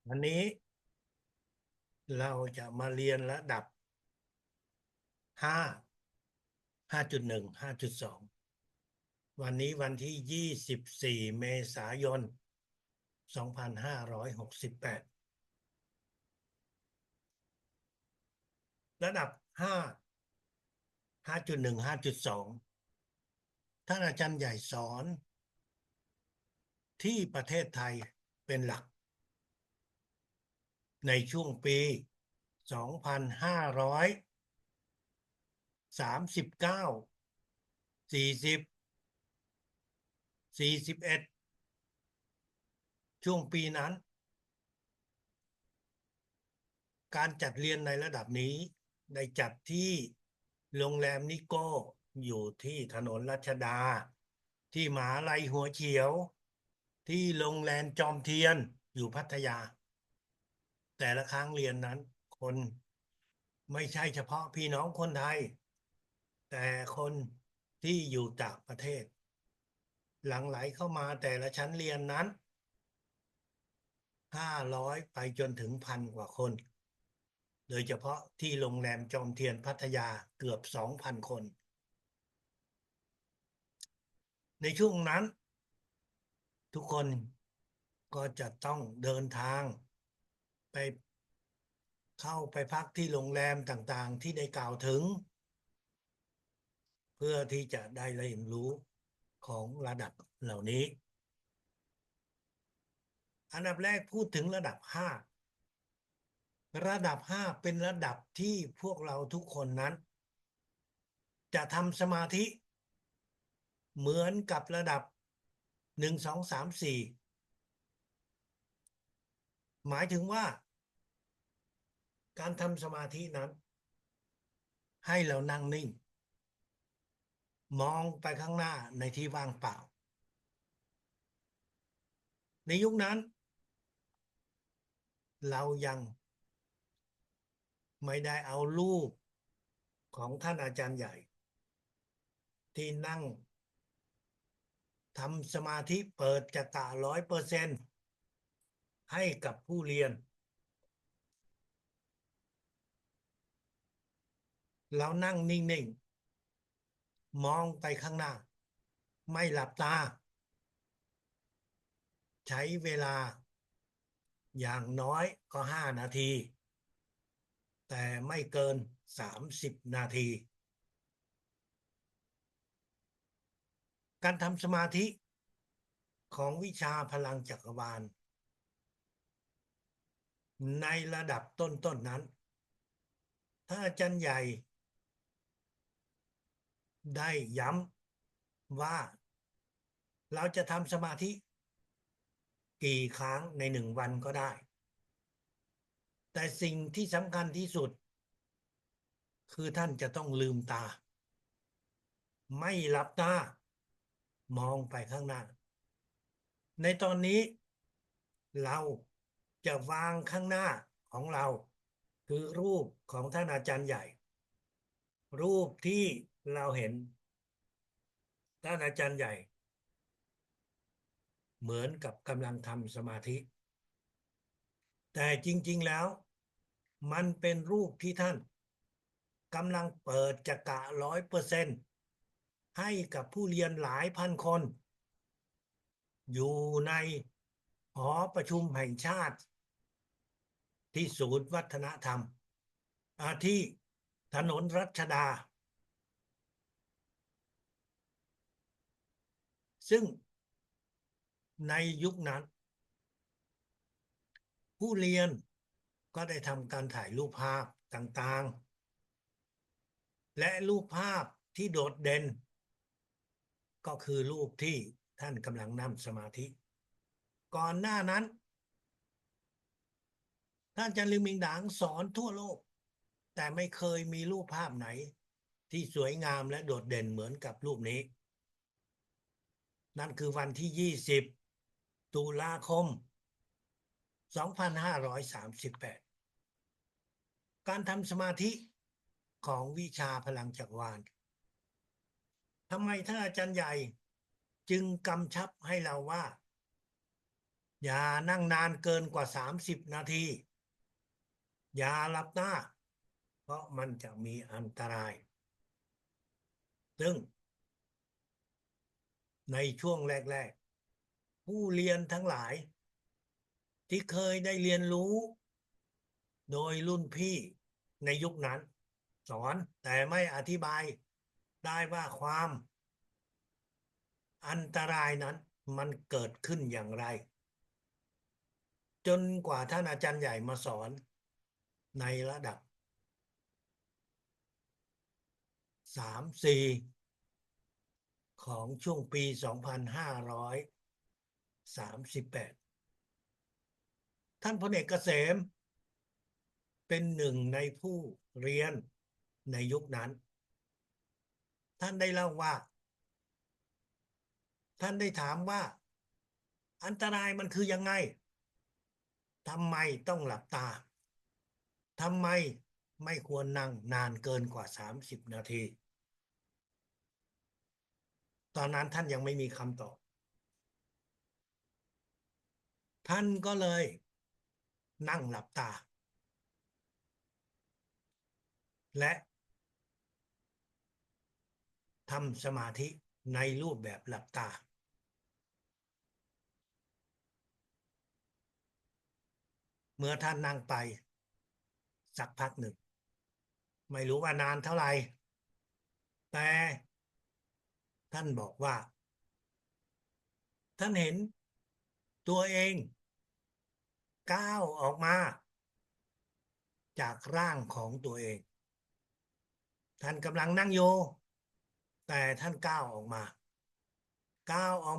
วันนี้เราจะมาเรียนระดับ5 5.1 5.2วันนี้วันที่24เมษายน2568ระดับ5 5.1 5.2ท่านอาจารย์ใหญ่สอนที่ประเทศไทยเป็นหลักในช่วงปี2539 40 41ช่วงปีนั้นการจัดเรียนในระดับนี้ได้จัดที่โรงแรมนิโก้อยู่ที่ถนนรัชดาที่มหาลัยหัวเฉียวที่โรงแรมจอมเทียนอยู่พัทยาแต่ละครั้งเรียนนั้นคนไม่ใช่เฉพาะพี่น้องคนไทยแต่คนที่อยู่ต่างประเทศหลั่งไหลเข้ามาแต่ละชั้นเรียนนั้น500ไปจนถึง1,000กว่าคนโดยเฉพาะที่โรงแรมจอมเทียนพัทยาเกือบ 2,000 คนในช่วงนั้นทุกคนก็จะต้องเดินทางไปเข้าไปพักที่โรงแรมต่างๆที่ได้กล่าวถึงเพื่อที่จะได้เรียนรู้ของระดับเหล่านี้อันดับแรกพูดถึงระดับ5ระดับ5เป็นระดับที่พวกเราทุกคนนั้นจะทำสมาธิเหมือนกับระดับ1 2 3 4หมายถึงว่าการทำสมาธินั้นให้เรานั่งนิ่งมองไปข้างหน้าในที่ว่างเปล่าในยุคนั้นเรายังไม่ได้เอารูปของท่านอาจารย์ใหญ่ที่นั่งทำสมาธิเปิดจักระ100%ให้กับผู้เรียนเรานั่งนิ่งๆมองไปข้างหน้าไม่หลับตาใช้เวลาอย่างน้อยก็5 นาทีแต่ไม่เกิน30 นาทีการทำสมาธิของวิชาพลังจักรวาลในระดับต้นๆนั้นถ้าอาจารย์ใหญ่ได้ย้ำว่าเราจะทำสมาธิกี่ครั้งใน1 วันก็ได้แต่สิ่งที่สำคัญที่สุดคือท่านจะต้องลืมตาไม่หลับตามองไปข้างหน้าในตอนนี้เราจะวางข้างหน้าของเราคือรูปของท่านอาจารย์ใหญ่รูปที่เราเห็นท่านอาจารย์ใหญ่เหมือนกับกำลังทำสมาธิแต่จริงๆแล้วมันเป็นรูปที่ท่านกำลังเปิดจักระ100%ให้กับผู้เรียนหลายพันคนอยู่ในหอประชุมแห่งชาติที่ศูนย์วัฒนธรรมที่ถนนรัชดาซึ่งในยุคนั้นผู้เรียนก็ได้ทำการถ่ายรูปภาพต่างๆและรูปภาพที่โดดเด่นก็คือรูปที่ท่านกำลังนั่งสมาธิก่อนหน้านั้นท่านอาจารย์ลิมมิงหนางสอนทั่วโลกแต่ไม่เคยมีรูปภาพไหนที่สวยงามและโดดเด่นเหมือนกับรูปนี้นั่นคือวันที่20ตุลาคม2538การทำสมาธิของวิชาพลังจักรวาลทำไมท่านอาจารย์ใหญ่จึงกำชับให้เราว่า อย่านั่งนานเกินกว่า30 นาที อย่าหลับตาเพราะมันจะมีอันตราย ซึ่งในช่วงแรกๆผู้เรียนทั้งหลายที่เคยได้เรียนรู้โดยรุ่นพี่ในยุคนั้นสอนแต่ไม่อธิบายได้ว่าความอันตรายนั้นมันเกิดขึ้นอย่างไร จนกว่าท่านอาจารย์ใหญ่มาสอนในระดับ3-4ของช่วงปี2538ท่านพลเอกเกษมเป็นหนึ่งในผู้เรียนในยุคนั้นท่านได้เล่าว่าท่านได้ถามว่าอันตรายมันคือยังไงทำไมต้องหลับตาทำไมไม่ควรนั่งนานเกินกว่า30 นาทีตอนนั้นท่านยังไม่มีคำตอบท่านก็เลยนั่งหลับตาและทำสมาธิในรูปแบบหลับตาเมื่อท่านนั่งไปสักพักหนึ่งไม่รู้ว่านานเท่าไหร่แต่ท่านบอกว่าท่านเห็นตัวเองก้าวออกมาจากร่างของตัวเองท่านกำลังนั่งอยู่แต่ท่านก้าวออก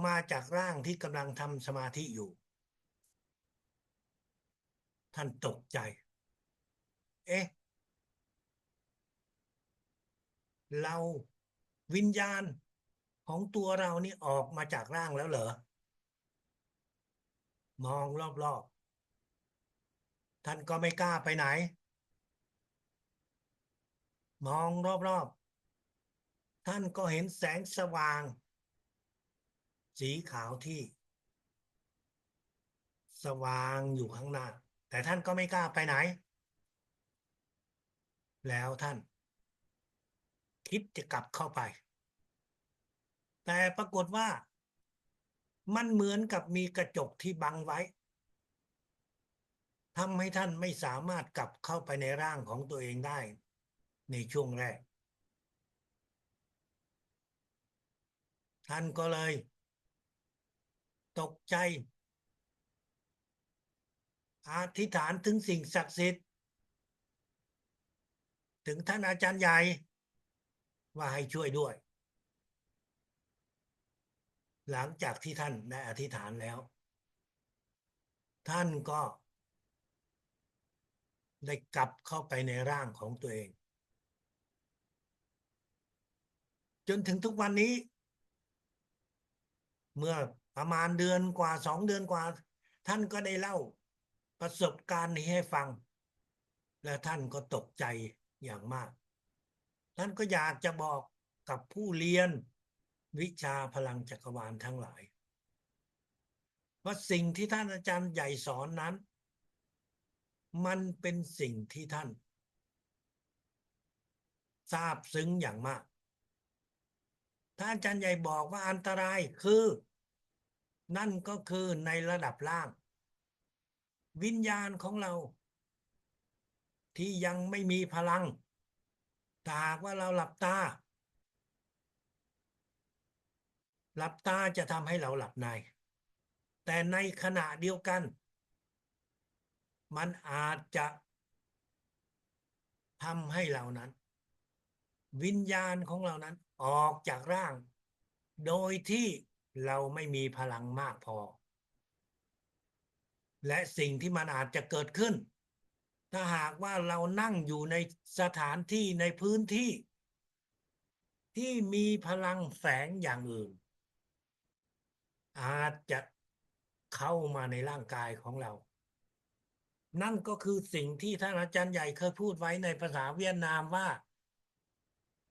มาจากร่างที่กำลังทำสมาธิอยู่ท่านตกใจเอ๊ะเราวิญญาณของตัวเรานี่ออกมาจากร่างแล้วเหรอมองรอบๆท่านก็ไม่กล้าไปไหนมองรอบๆท่านก็เห็นแสงสว่างสีขาวที่สว่างอยู่ข้างหน้าแต่ท่านก็ไม่กล้าไปไหนแล้วท่านคิดจะกลับเข้าไปแต่ปรากฏว่ามันเหมือนกับมีกระจกที่บังไว้ทำให้ท่านไม่สามารถกลับเข้าไปในร่างของตัวเองได้ในช่วงแรกท่านก็เลยตกใจอธิษฐานถึงสิ่งศักดิ์สิทธิ์ถึงท่านอาจารย์ใหญ่ว่าให้ช่วยด้วยหลังจากที่ท่านได้อธิษฐานแล้วท่านก็ได้กลับเข้าไปในร่างของตัวเองจนถึงทุกวันนี้เมื่อประมาณเดือนกว่า2 เดือนกว่าท่านก็ได้เล่าประสบการณ์นี้ให้ฟังและท่านก็ตกใจอย่างมากท่านก็อยากจะบอกกับผู้เรียนวิชาพลังจักรวาลทั้งหลายว่าสิ่งที่ท่านอาจารย์ใหญ่สอนนั้นมันเป็นสิ่งที่ท่านซาบซึ้งอย่างมากท่านอาจารย์ใหญ่บอกว่าอันตรายคือนั่นก็คือในระดับล่างวิญญาณของเราที่ยังไม่มีพลังถ้าหากว่าเราหลับตาจะทำให้เราหลับในแต่ในขณะเดียวกันมันอาจจะทำให้เรานั้นวิญญาณของเรานั้นออกจากร่างโดยที่เราไม่มีพลังมากพอและสิ่งที่มันอาจจะเกิดขึ้นถ้าหากว่าเรานั่งอยู่ในสถานที่ในพื้นที่ที่มีพลังแฝงอย่างอื่นอาจจะเข้ามาในร่างกายของเรานั่นก็คือสิ่งที่ท่านอาจารย์ใหญ่เคยพูดไว้ในภาษาเวียดนามว่า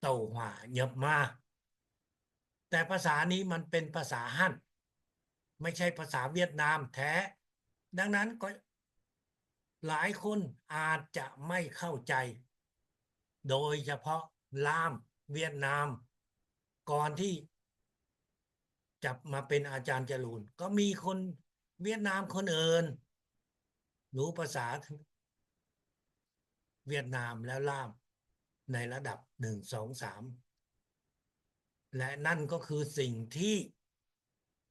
เต่าหว่าเหยียบมาแต่ภาษานี้มันเป็นภาษาฮั่นไม่ใช่ภาษาเวียดนามแท้ ดังนั้นก็หลายคนอาจจะไม่เข้าใจโดยเฉพาะลาวเวียดนามก่อนที่จะมาเป็นอาจารย์จรูนก็มีคนเวียดนามคนอื่นรู้ภาษาเวียดนามแล้วลาวในระดับ1 2 3และนั่นก็คือสิ่งที่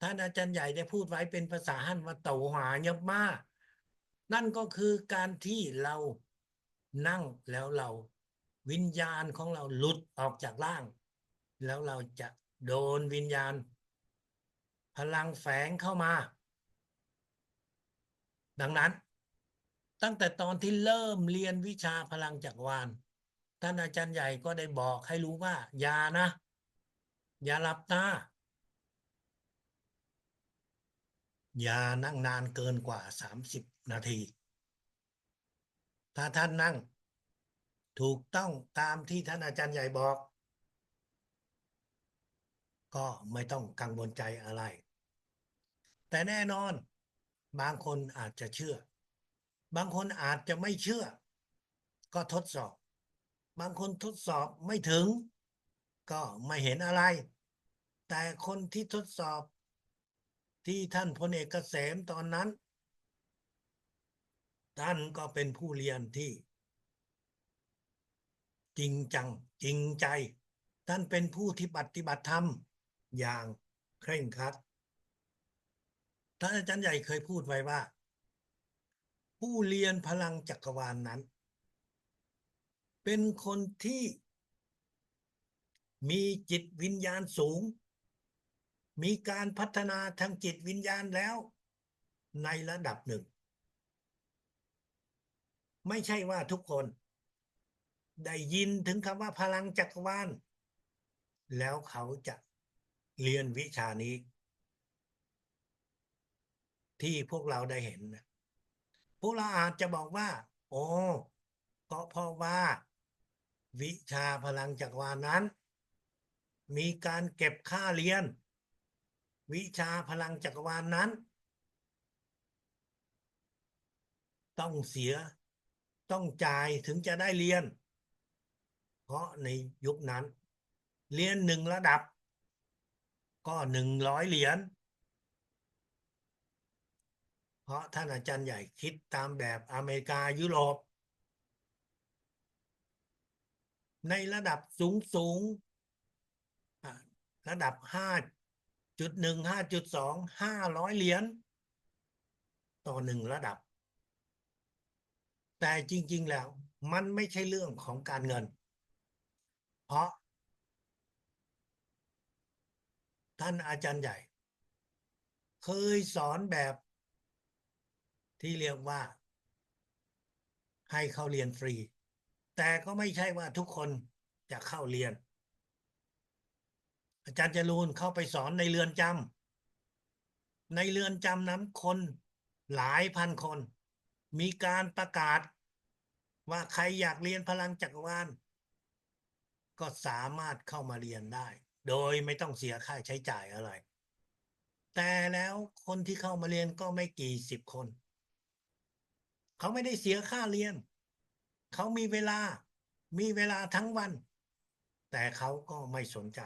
ท่านอาจารย์ใหญ่ได้พูดไว้เป็นภาษาฮั่นว่าเต่าหายับมานั่นก็คือการที่เรานั่งแล้วเราวิญญาณของเราหลุดออกจากร่างแล้วเราจะโดนวิญญาณพลังแฝงเข้ามาดังนั้นตั้งแต่ตอนที่เริ่มเรียนวิชาพลังจักรวาลท่านอาจารย์ใหญ่ก็ได้บอกให้รู้ว่าอย่านะอย่าหลับตาอย่านั่งนานเกินกว่า30 นาทีถ้าท่านนั่งถูกต้องตามที่ท่านอาจารย์ใหญ่บอกก็ไม่ต้องกังวลใจอะไรแต่แน่นอนบางคนอาจจะเชื่อบางคนอาจจะไม่เชื่อก็ทดสอบบางคนทดสอบไม่ถึงก็ไม่เห็นอะไรแต่คนที่ทดสอบที่ท่านพลเอกเกษมตอนนั้นท่านก็เป็นผู้เรียนที่จริงจังจริงใจท่านเป็นผู้ที่ปฏิบัติธรรมอย่างเคร่งครัดท่านอาจารย์ใหญ่เคยพูดไว้ว่าผู้เรียนพลังจักรวาลนั้นเป็นคนที่มีจิตวิญญาณสูงมีการพัฒนาทางจิตวิญญาณแล้วในระดับหนึ่งไม่ใช่ว่าทุกคนได้ยินถึงคำว่าพลังจักรวาลแล้วเขาจะเรียนวิชานี้ที่พวกเราได้เห็นนะพวกเราอาจจะบอกว่าโอ้ก็เพราะว่าวิชาพลังจักรวาลนั้นมีการเก็บค่าเรียนวิชาพลังจักรวาลนั้นต้องเสียต้องจ่ายถึงจะได้เรียนเพราะในยุคนั้นเรียน1 ระดับก็100 เหรียญเพราะท่านอาจารย์ใหญ่คิดตามแบบอเมริกายุโรปในระดับสูงระดับ5.1 5.2 500 เหรียญต่อ1 ระดับแต่จริงๆแล้วมันไม่ใช่เรื่องของการเงินเพราะท่านอาจารย์ใหญ่เคยสอนแบบที่เรียกว่าให้เข้าเรียนฟรีแต่ก็ไม่ใช่ว่าทุกคนจะเข้าเรียนอาจารย์จรูนเข้าไปสอนในเรือนจำในเรือนจำนั้นคนหลายพันคนมีการประกาศว่าใครอยากเรียนพลังจักรวาลก็สามารถเข้ามาเรียนได้โดยไม่ต้องเสียค่าใช้จ่ายอะไรแต่แล้วคนที่เข้ามาเรียนก็ไม่กี่สิบคนเขาไม่ได้เสียค่าเรียนเขามีเวลาทั้งวันแต่เขาก็ไม่สนใจ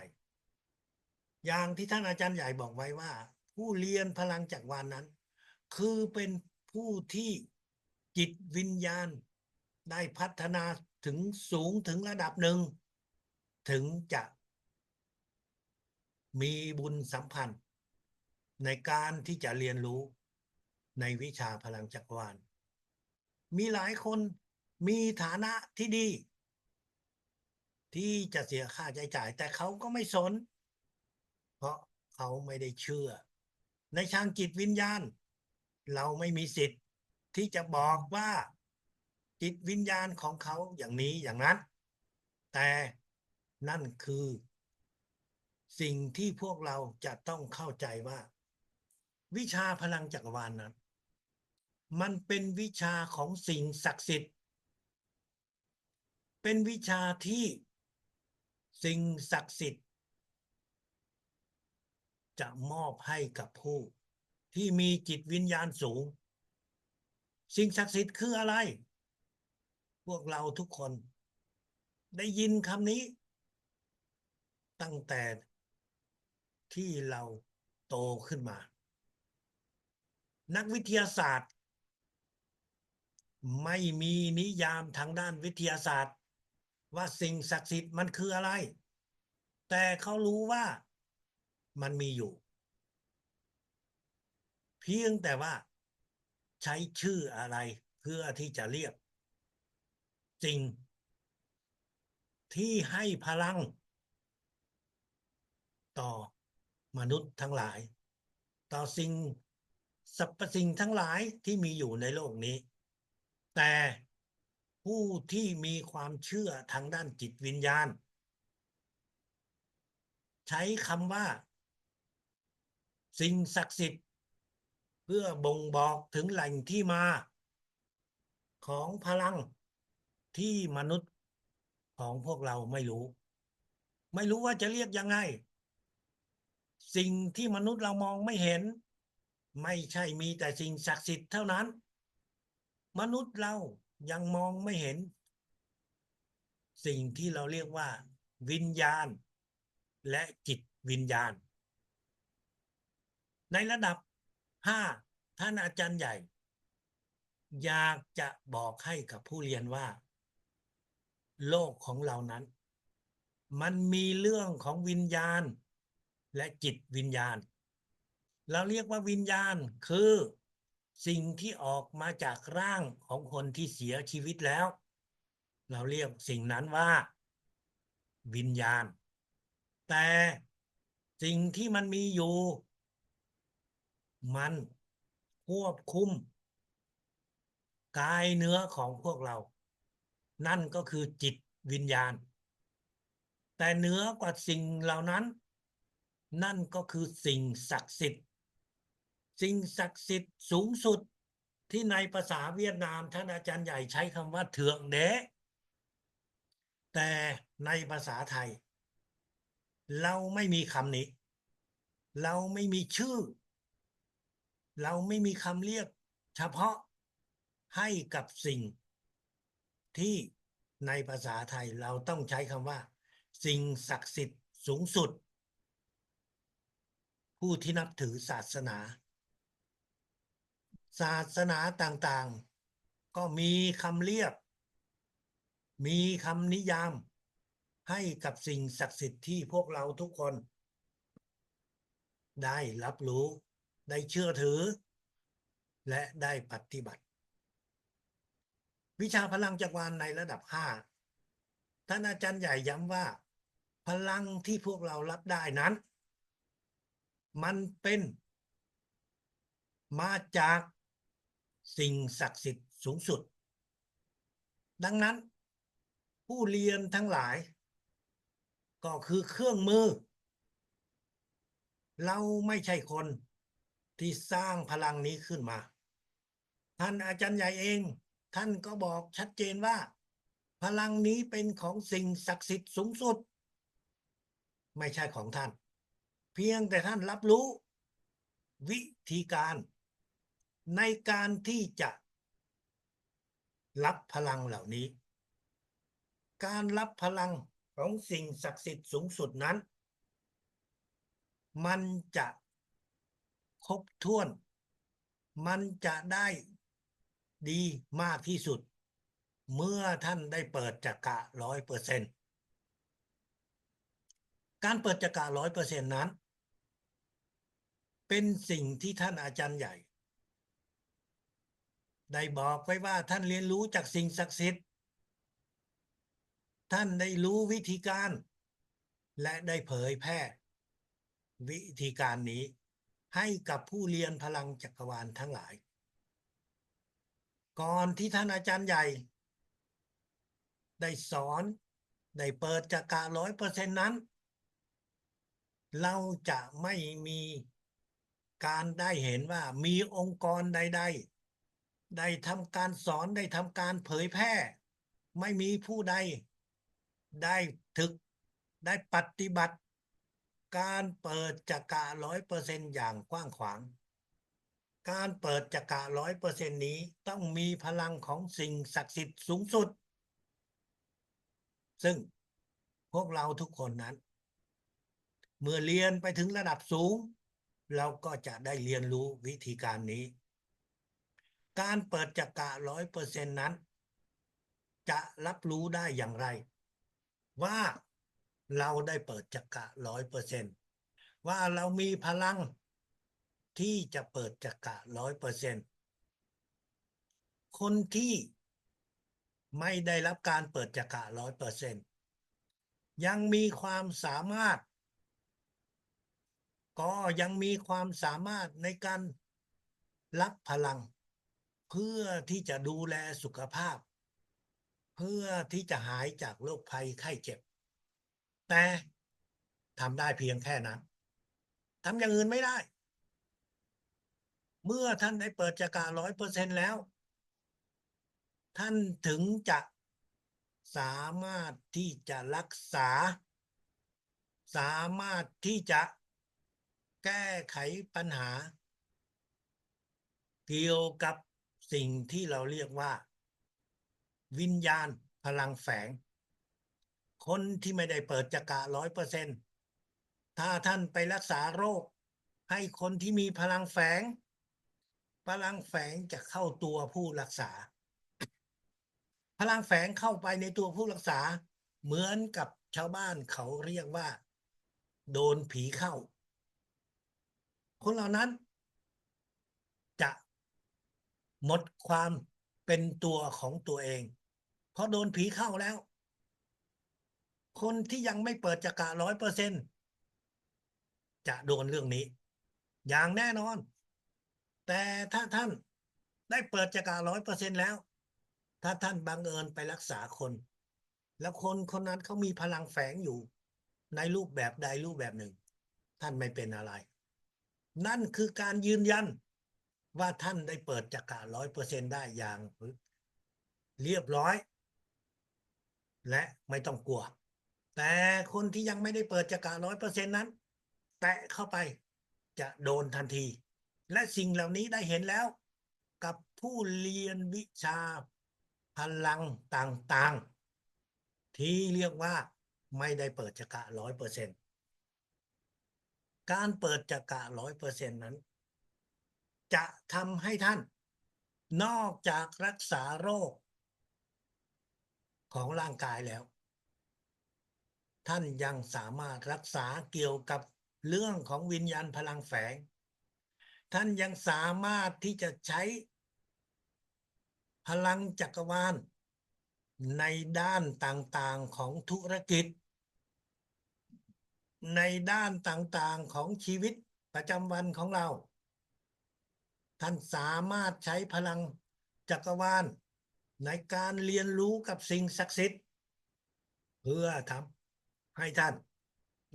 อย่างที่ท่านอาจารย์ใหญ่บอกไว้ว่าผู้เรียนพลังจักรวาลนั้นคือเป็นผู้ที่จิตวิญญาณได้พัฒนาถึงสูงถึงระดับหนึ่งถึงจะมีบุญสัมพันธ์ในการที่จะเรียนรู้ในวิชาพลังจักรวาลมีหลายคนมีฐานะที่ดีที่จะเสียค่าใช้จ่ายแต่เขาก็ไม่สนเพราะเขาไม่ได้เชื่อในทางจิตวิญญาณเราไม่มีสิทธิ์ที่จะบอกว่าจิตวิญญาณของเขาอย่างนี้อย่างนั้นแต่นั่นคือสิ่งที่พวกเราจะต้องเข้าใจว่าวิชาพลังจักรวาลนั้นมันเป็นวิชาของสิ่งศักดิ์สิทธิ์เป็นวิชาที่สิ่งศักดิ์สิทธิ์จะมอบให้กับผู้ที่มีจิตวิญญาณสูง สิ่งศักดิ์สิทธิ์คืออะไรพวกเราทุกคนได้ยินคำนี้ตั้งแต่ที่เราโตขึ้นมานักวิทยาศาสตร์ไม่มีนิยามทางด้านวิทยาศาสตร์ว่าสิ่งศักดิ์สิทธิ์มันคืออะไรแต่เขารู้ว่ามันมีอยู่เพียงแต่ว่าใช้ชื่ออะไรเพื่อที่จะเรียกสิ่งที่ให้พลังต่อมนุษย์ทั้งหลายต่อสิ่งสรรพสิ่งทั้งหลายที่มีอยู่ในโลกนี้แต่ผู้ที่มีความเชื่อทางด้านจิตวิญญาณใช้คำว่าสิ่งศักดิ์สิทธิ์เพื่อบ่งบอกถึงแหล่งที่มาของพลังที่มนุษย์ของพวกเราไม่รู้ว่าจะเรียกยังไงสิ่งที่มนุษย์เรามองไม่เห็นไม่ใช่มีแต่สิ่งศักดิ์สิทธิ์เท่านั้นมนุษย์เรายังมองไม่เห็นสิ่งที่เราเรียกว่าวิญญาณและจิตวิญญาณในระดับ5ท่านอาจารย์ใหญ่อยากจะบอกให้กับผู้เรียนว่าโลกของเรานั้นมันมีเรื่องของวิญญาณและจิตวิญญาณเราเรียกว่าวิญญาณคือสิ่งที่ออกมาจากร่างของคนที่เสียชีวิตแล้วเราเรียกสิ่งนั้นว่าวิญญาณแต่สิ่งที่มันมีอยู่มันควบคุมกายเนื้อของพวกเรานั่นก็คือจิตวิญญาณแต่เหนือกว่าสิ่งเหล่านั้นนั่นก็คือสิ่งศักดิ์สิทธิ์สิ่งศักดิ์สิทธิ์สูงสุดที่ในภาษาเวียดนามท่านอาจารย์ใหญ่ใช้คำว่าเถืองเดะแต่ในภาษาไทยเราไม่มีคำนี้เราไม่มีชื่อเราไม่มีคำเรียกเฉพาะให้กับสิ่งที่ในภาษาไทยเราต้องใช้คำว่าสิ่งศักดิ์สิทธิ์สูงสุดผู้ที่นับถือศาสนาต่างๆก็มีคำเรียกมีคำนิยามให้กับสิ่งศักดิ์สิทธิ์ที่พวกเราทุกคนได้รับรู้ได้เชื่อถือและได้ปฏิบัติวิชาพลังจักรวาลในระดับ5ท่านอาจารย์ใหญ่ย้ำว่าพลังที่พวกเรารับได้นั้นมันเป็นมาจากสิ่งศักดิ์สิทธิ์สูงสุดดังนั้นผู้เรียนทั้งหลายก็คือเครื่องมือเราไม่ใช่คนที่สร้างพลังนี้ขึ้นมาท่านอาจารย์ใหญ่เองท่านก็บอกชัดเจนว่าพลังนี้เป็นของสิ่งศักดิ์สิทธิ์สูงสุดไม่ใช่ของท่านเพียงแต่ท่านรับรู้วิธีการในการที่จะรับพลังเหล่านี้การรับพลังของสิ่งศักดิ์สิทธิ์สูงสุดนั้นมันจะครบถ้วนมันจะได้ดีมากที่สุดเมื่อท่านได้เปิดจักระ100%การเปิดจักระ100%นั้นเป็นสิ่งที่ท่านอาจารย์ใหญ่ได้บอกไว้ว่าท่านเรียนรู้จากสิ่งศักดิ์สิทธิ์ท่านได้รู้วิธีการและได้เผยแพร่วิธีการนี้ให้กับผู้เรียนพลังจักรวาลทั้งหลายก่อนที่ท่านอาจารย์ใหญ่ได้สอนได้เปิดจักระ100%นั้นเราจะไม่มีการได้เห็นว่ามีองค์กรใดๆได้ทำการสอนได้ทำการเผยแพร่ไม่มีผู้ใดได้ถึกได้ปฏิบัติการเปิดจักระ100%อย่างกว้างขวาง การเปิดจักระ100%นี้ต้องมีพลังของสิ่งศักดิ์สิทธิ์สูงสุดซึ่งพวกเราทุกคนนั้นเมื่อเรียนไปถึงระดับสูงเราก็จะได้เรียนรู้วิธีการนี้การเปิดจักระ100%นั้นจะรับรู้ได้อย่างไรว่าเราได้เปิดจักระ100%ว่าเรามีพลังที่จะเปิดจักระ100%คนที่ไม่ได้รับการเปิดจักระ100%ยังมีความสามารถก็ยังมีความสามารถในการรับพลังเพื่อที่จะดูแลสุขภาพเพื่อที่จะหายจากโรคภัยไข้เจ็บแต่ทำได้เพียงแค่นั้นทำอย่างอื่นไม่ได้เมื่อท่านได้เปิดจักระ100%แล้วท่านถึงจะสามารถที่จะรักษาสามารถที่จะแก้ไขปัญหาเกี่ยวกับสิ่งที่เราเรียกว่าวิญญาณพลังแฝงคนที่ไม่ได้เปิดจักระ100%ถ้าท่านไปรักษาโรคให้คนที่มีพลังแฝงพลังแฝงจะเข้าตัวผู้รักษาพลังแฝงเข้าไปในตัวผู้รักษาเหมือนกับชาวบ้านเขาเรียกว่าโดนผีเข้าคนเหล่านั้นจะหมดความเป็นตัวของตัวเองเพราะโดนผีเข้าแล้วคนที่ยังไม่เปิดจักระ100%จะโดนเรื่องนี้อย่างแน่นอนแต่ถ้าท่านได้เปิดจักระ100%แล้วถ้าท่านบังเอิญไปรักษาคนแล้วคนคนนั้นเขามีพลังแฝงอยู่ในรูปแบบใดรูปแบบหนึ่งท่านไม่เป็นอะไรนั่นคือการยืนยันว่าท่านได้เปิดจักระ100%ได้อย่างเรียบร้อยและไม่ต้องกลัวแต่คนที่ยังไม่ได้เปิดจักระ100%นั้นแตะเข้าไปจะโดนทันทีและสิ่งเหล่านี้ได้เห็นแล้วกับผู้เรียนวิชาพลังต่างๆที่เรียกว่าไม่ได้เปิดจักระ100%การเปิดจักระ100%นั้นจะทำให้ท่านนอกจากรักษาโรคของร่างกายแล้วท่านยังสามารถรักษาเกี่ยวกับเรื่องของวิญญาณพลังแฝงท่านยังสามารถที่จะใช้พลังจักรวาลในด้านต่างๆของธุรกิจในด้านต่างๆของชีวิตประจำวันของเราท่านสามารถใช้พลังจักรวาลในการเรียนรู้กับสิ่งศักดิ์สิทธิ์เพื่อทำให้ท่าน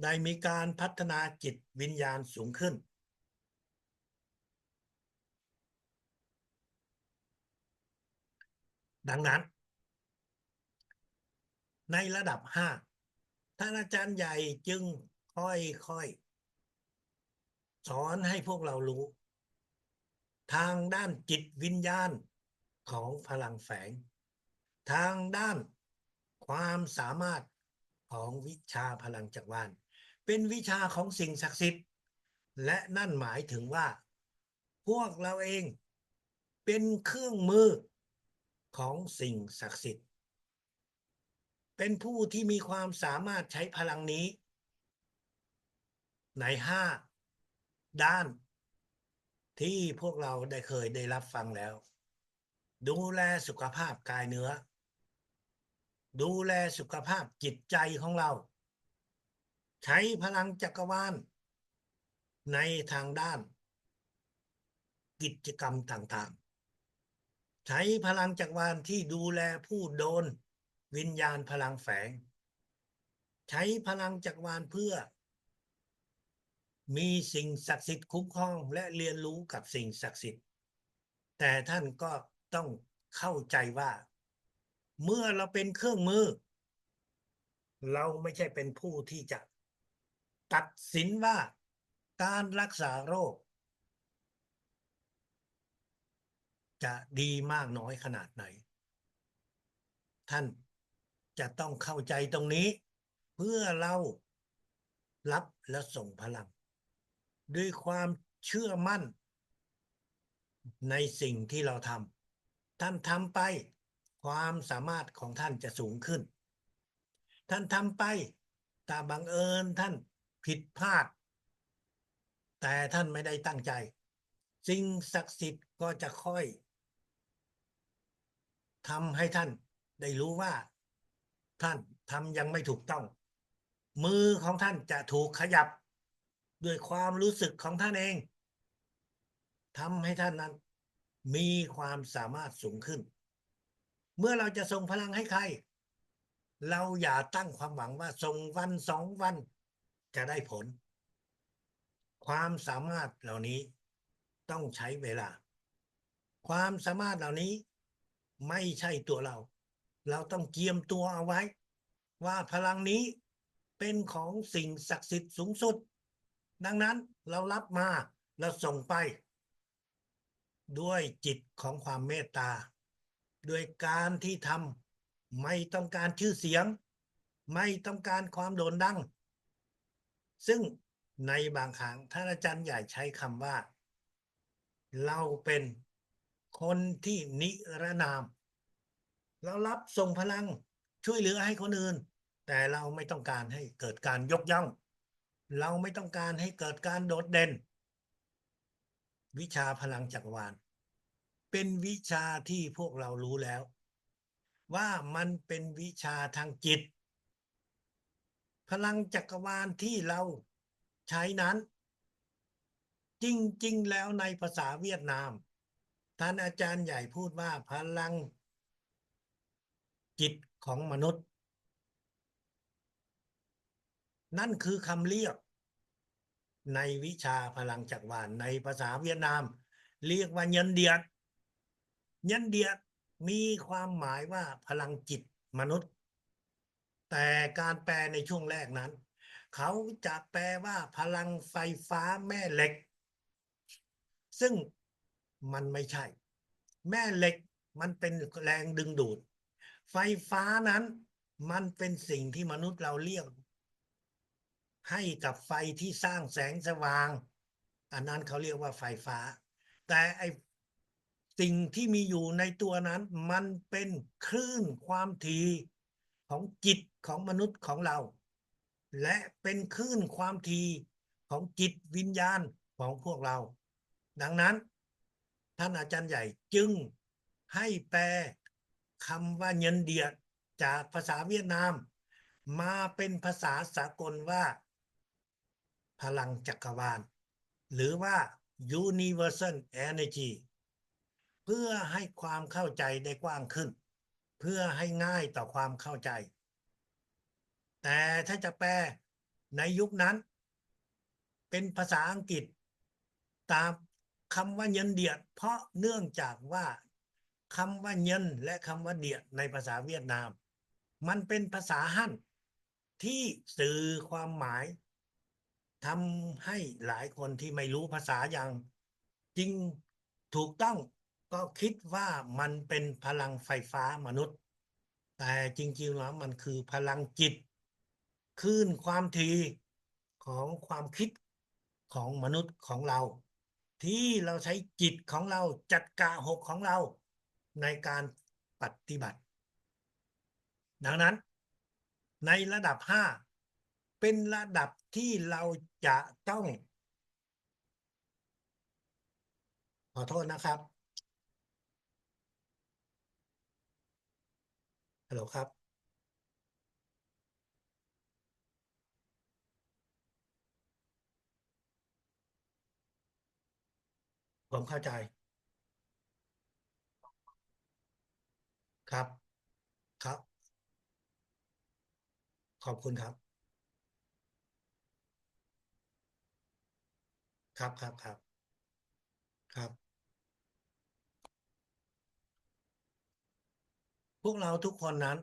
ได้มีการพัฒนาจิตวิญญาณสูงขึ้นดังนั้นในระดับ5ท่านอาจารย์ใหญ่จึงค่อยๆสอนให้พวกเรารู้ทางด้านจิตวิญญาณของพลังแฝงทางด้านความสามารถของวิชาพลังจักรวาลเป็นวิชาของสิ่งศักดิ์สิทธิ์และนั่นหมายถึงว่าพวกเราเองเป็นเครื่องมือของสิ่งศักดิ์สิทธิ์เป็นผู้ที่มีความสามารถใช้พลังนี้ใน5 ด้านที่พวกเราได้เคยได้รับฟังแล้วดูแลสุขภาพกายเนื้อดูแลสุขภาพจิตใจของเราใช้พลังจักรวาลในทางด้านกิจกรรมต่างๆใช้พลังจักรวาลที่ดูแลผู้โดนวิญญาณพลังแฝงใช้พลังจักรวาลเพื่อมีสิ่งศักดิ์สิทธิ์คุ้มครองและเรียนรู้กับสิ่งศักดิ์สิทธิ์แต่ท่านก็ต้องเข้าใจว่าเมื่อเราเป็นเครื่องมือเราไม่ใช่เป็นผู้ที่จะตัดสินว่าการรักษาโรค จะดีมากน้อยขนาดไหน ท่านจะต้องเข้าใจตรงนี้ เพื่อเรารับและส่งพลัง ด้วยความเชื่อมั่นในสิ่งที่เราทำท่านทำไปความสามารถของท่านจะสูงขึ้น ท่านทำไปแต่บังเอิญท่านผิดพลาด แต่ท่านไม่ได้ตั้งใจ สิ่งศักดิ์สิทธิ์ก็จะค่อยทำให้ท่านได้รู้ว่าท่านทำยังไม่ถูกต้อง มือของท่านจะถูกขยับด้วยความรู้สึกของท่านเองทำให้ท่านนั้นมีความสามารถสูงขึ้น เมื่อเราจะส่งพลังให้ใคร เราอย่าตั้งความหวังว่าส่งวัน2 วันจะได้ผล ความสามารถเหล่านี้ต้องใช้เวลา ความสามารถเหล่านี้ไม่ใช่ตัวเรา เราต้องเกียมตัวเอาไว้ว่าพลังนี้เป็นของสิ่งศักดิ์สิทธิ์สูงสุด ดังนั้นเรารับมาเราส่งไป ด้วยจิตของความเมตตาด้วยการที่ทำไม่ต้องการชื่อเสียง ไม่ต้องการความโด่งดัง ซึ่งในบางครั้งท่านอาจารย์ใหญ่ใช้คำว่า เราเป็นคนที่นิรนาม เรารับส่งพลังช่วยเหลือให้คนอื่น แต่เราไม่ต้องการให้เกิดการยกย่อง เราไม่ต้องการให้เกิดการโดดเด่น วิชาพลังจักรวาลเป็นวิชาที่พวกเรารู้แล้ว ว่ามันเป็นวิชาทางจิต พลังจักรวาลที่เราใช้นั้น จริงๆแล้วในภาษาเวียดนามท่านอาจารย์ใหญ่พูดว่าพลังจิตของมนุษย์ นั่นคือคำเรียกในวิชาพลังจักรวาลในภาษาเวียดนาม เรียกว่าเยินเดียดเยินเดียดมีความหมายว่าพลังจิตมนุษย์ แต่การแปลในช่วงแรกนั้น เขาจะแปลว่าพลังไฟฟ้าแม่เหล็ก ซึ่งมันไม่ใช่ แม่เหล็กมันเป็นแรงดึงดูด ไฟฟ้านั้นมันเป็นสิ่งที่มนุษย์เราเรียกให้กับไฟที่สร้างแสงสว่าง อันนั้นเขาเรียกว่าไฟฟ้า แต่ไอสิ่งที่มีอยู่ในตัวนั้นมันเป็นคลื่นความถี่ของจิตของมนุษย์ของเรา และเป็นคลื่นความถี่ของจิตวิญญาณของพวกเรา ดังนั้นท่านอาจารย์ใหญ่จึงให้แปลคำว่าเงินเดียจากภาษาเวียดนามมาเป็นภาษาสากลว่าพลังจักรวาลหรือว่า Universal Energy เพื่อให้ความเข้าใจได้กว้างขึ้น เพื่อให้ง่ายต่อความเข้าใจ แต่ถ้าจะแปลในยุคนั้นเป็นภาษาอังกฤษตามคำว่าเยินเดียดเพราะเนื่องจากว่าคำว่าเยินและคำว่าเดียดในภาษาเวียดนามมันเป็นภาษาฮั่นที่สื่อความหมายทำให้หลายคนที่ไม่รู้ภาษาอย่างจริงถูกต้องก็คิดว่ามันเป็นพลังไฟฟ้ามนุษย์แต่จริงๆแล้วมันคือพลังจิตคลื่นความถี่ของความคิดของมนุษย์ของเราที่เราใช้จิตของเราจัดกะหกของเราในการปฏิบัติดังนั้นในระดับ5เป็นระดับที่เราจะต้องขอโทษนะครับฮัลโหลครับผมเข้าใจครับครับขอบคุณครับครับครับครับครับพวกเราทุกคนนั้น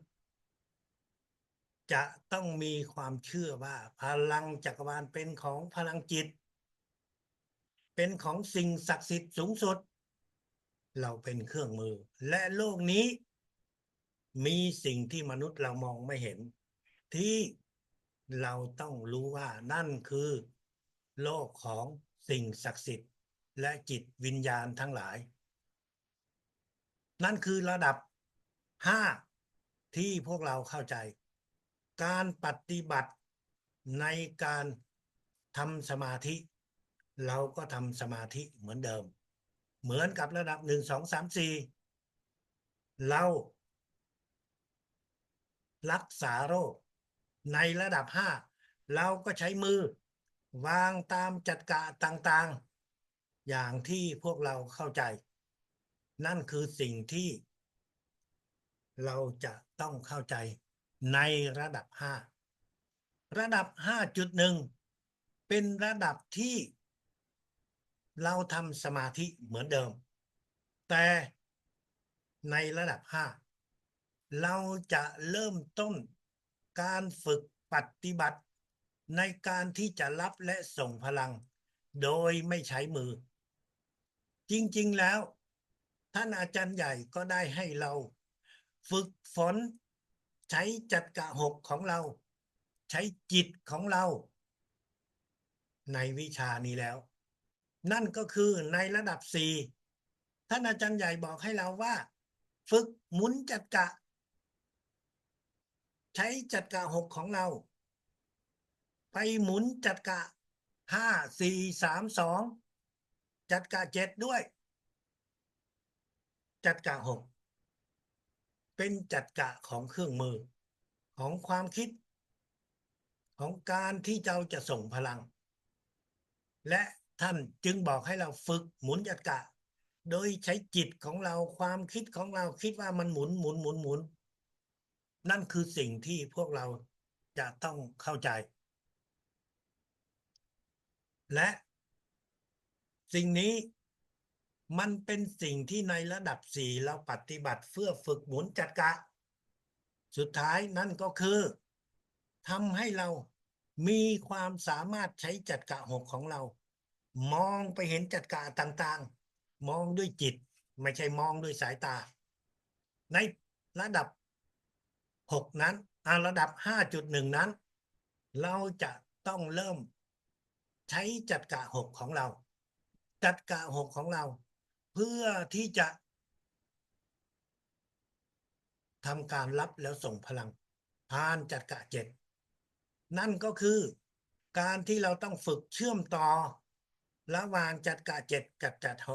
จะต้องมีความเชื่อว่าพลังจักรวาลเป็นของพลังจิตเป็นของสิ่งศักดิ์สิทธิ์สูงสุด เราเป็นเครื่องมือและโลกนี้มีสิ่งที่มนุษย์เรามองไม่เห็นที่เราต้องรู้ว่านั่นคือโลกของสิ่งศักดิ์สิทธิ์และจิตวิญญาณทั้งหลายนั่นคือระดับ5ที่พวกเราเข้าใจการปฏิบัติในการทำสมาธิเราก็ทำสมาธิเหมือนเดิมเหมือนกับระดับ1 2 3 4เรารักษาโรคในระดับ5เราก็ใช้มือวางตามจัดการต่างๆอย่างที่พวกเราเข้าใจนั่นคือสิ่งที่เราจะต้องเข้าใจในระดับ5ระดับ5.1เป็นระดับที่เราทำสมาธิเหมือนเดิมแต่ในระดับ5เราจะเริ่มต้นการฝึกปฏิบัติในการที่จะรับและส่งพลังโดยไม่ใช้มือจริงๆแล้วท่านอาจารย์ใหญ่ก็ได้ให้เราฝึกฝนใช้จักระหกของเราใช้จิตของเราในวิชานี้แล้วนั่นก็คือในระดับ4ท่านอาจารย์ใหญ่บอกให้เราว่าฝึกหมุนจักระใช้จักระหกของเราไปหมุนจักระ5 4 3 2จักระ7ด้วยจักระหกเป็นจักระของเครื่องมือของความคิดของการที่เราจะส่งพลังและท่านจึงบอกให้เราฝึกหมุนจักระโดยใช้จิตของเราความคิดของเราคิดว่ามันหมุนหมุนหมุนหมุนนั่นคือสิ่งที่พวกเราจะต้องเข้าใจและสิ่งนี้มันเป็นสิ่งที่ในระดับ4เราปฏิบัติเพื่อฝึกหมุนจักระสุดท้ายนั่นก็คือทำให้เรามีความสามารถใช้จักระหกของเรามองไปเห็นจักระต่างๆมองด้วยจิตไม่ใช่มองด้วยสายตาในระดับ6นั้นระดับ5.1นั้นเราจะต้องเริ่มใช้จักระหกของเราจักระหกของเราเพื่อที่จะทำการรับแล้วส่งพลังผ่านจักระ7นั่นก็คือการที่เราต้องฝึกเชื่อมต่อระหว่างจักระ7กับจักระ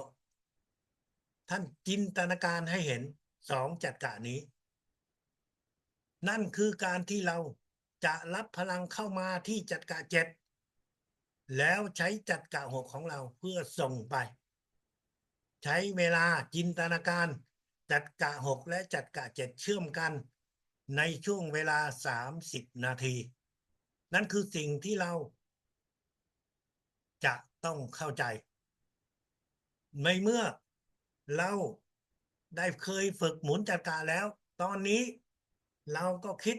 6ท่านจินตนาการให้เห็น2จักระนี้นั่นคือการที่เราจะรับพลังเข้ามาที่จักระ7แล้วใช้จักระ6ของเราเพื่อส่งไปใช้เวลาจินตนาการจักระ6และจักระ7เชื่อมกันในช่วงเวลา30นาทีนั่นคือสิ่งที่เราจะต้องเข้าใจในเมื่อเราได้เคยฝึกหมุนจักระแล้วตอนนี้เราก็คิด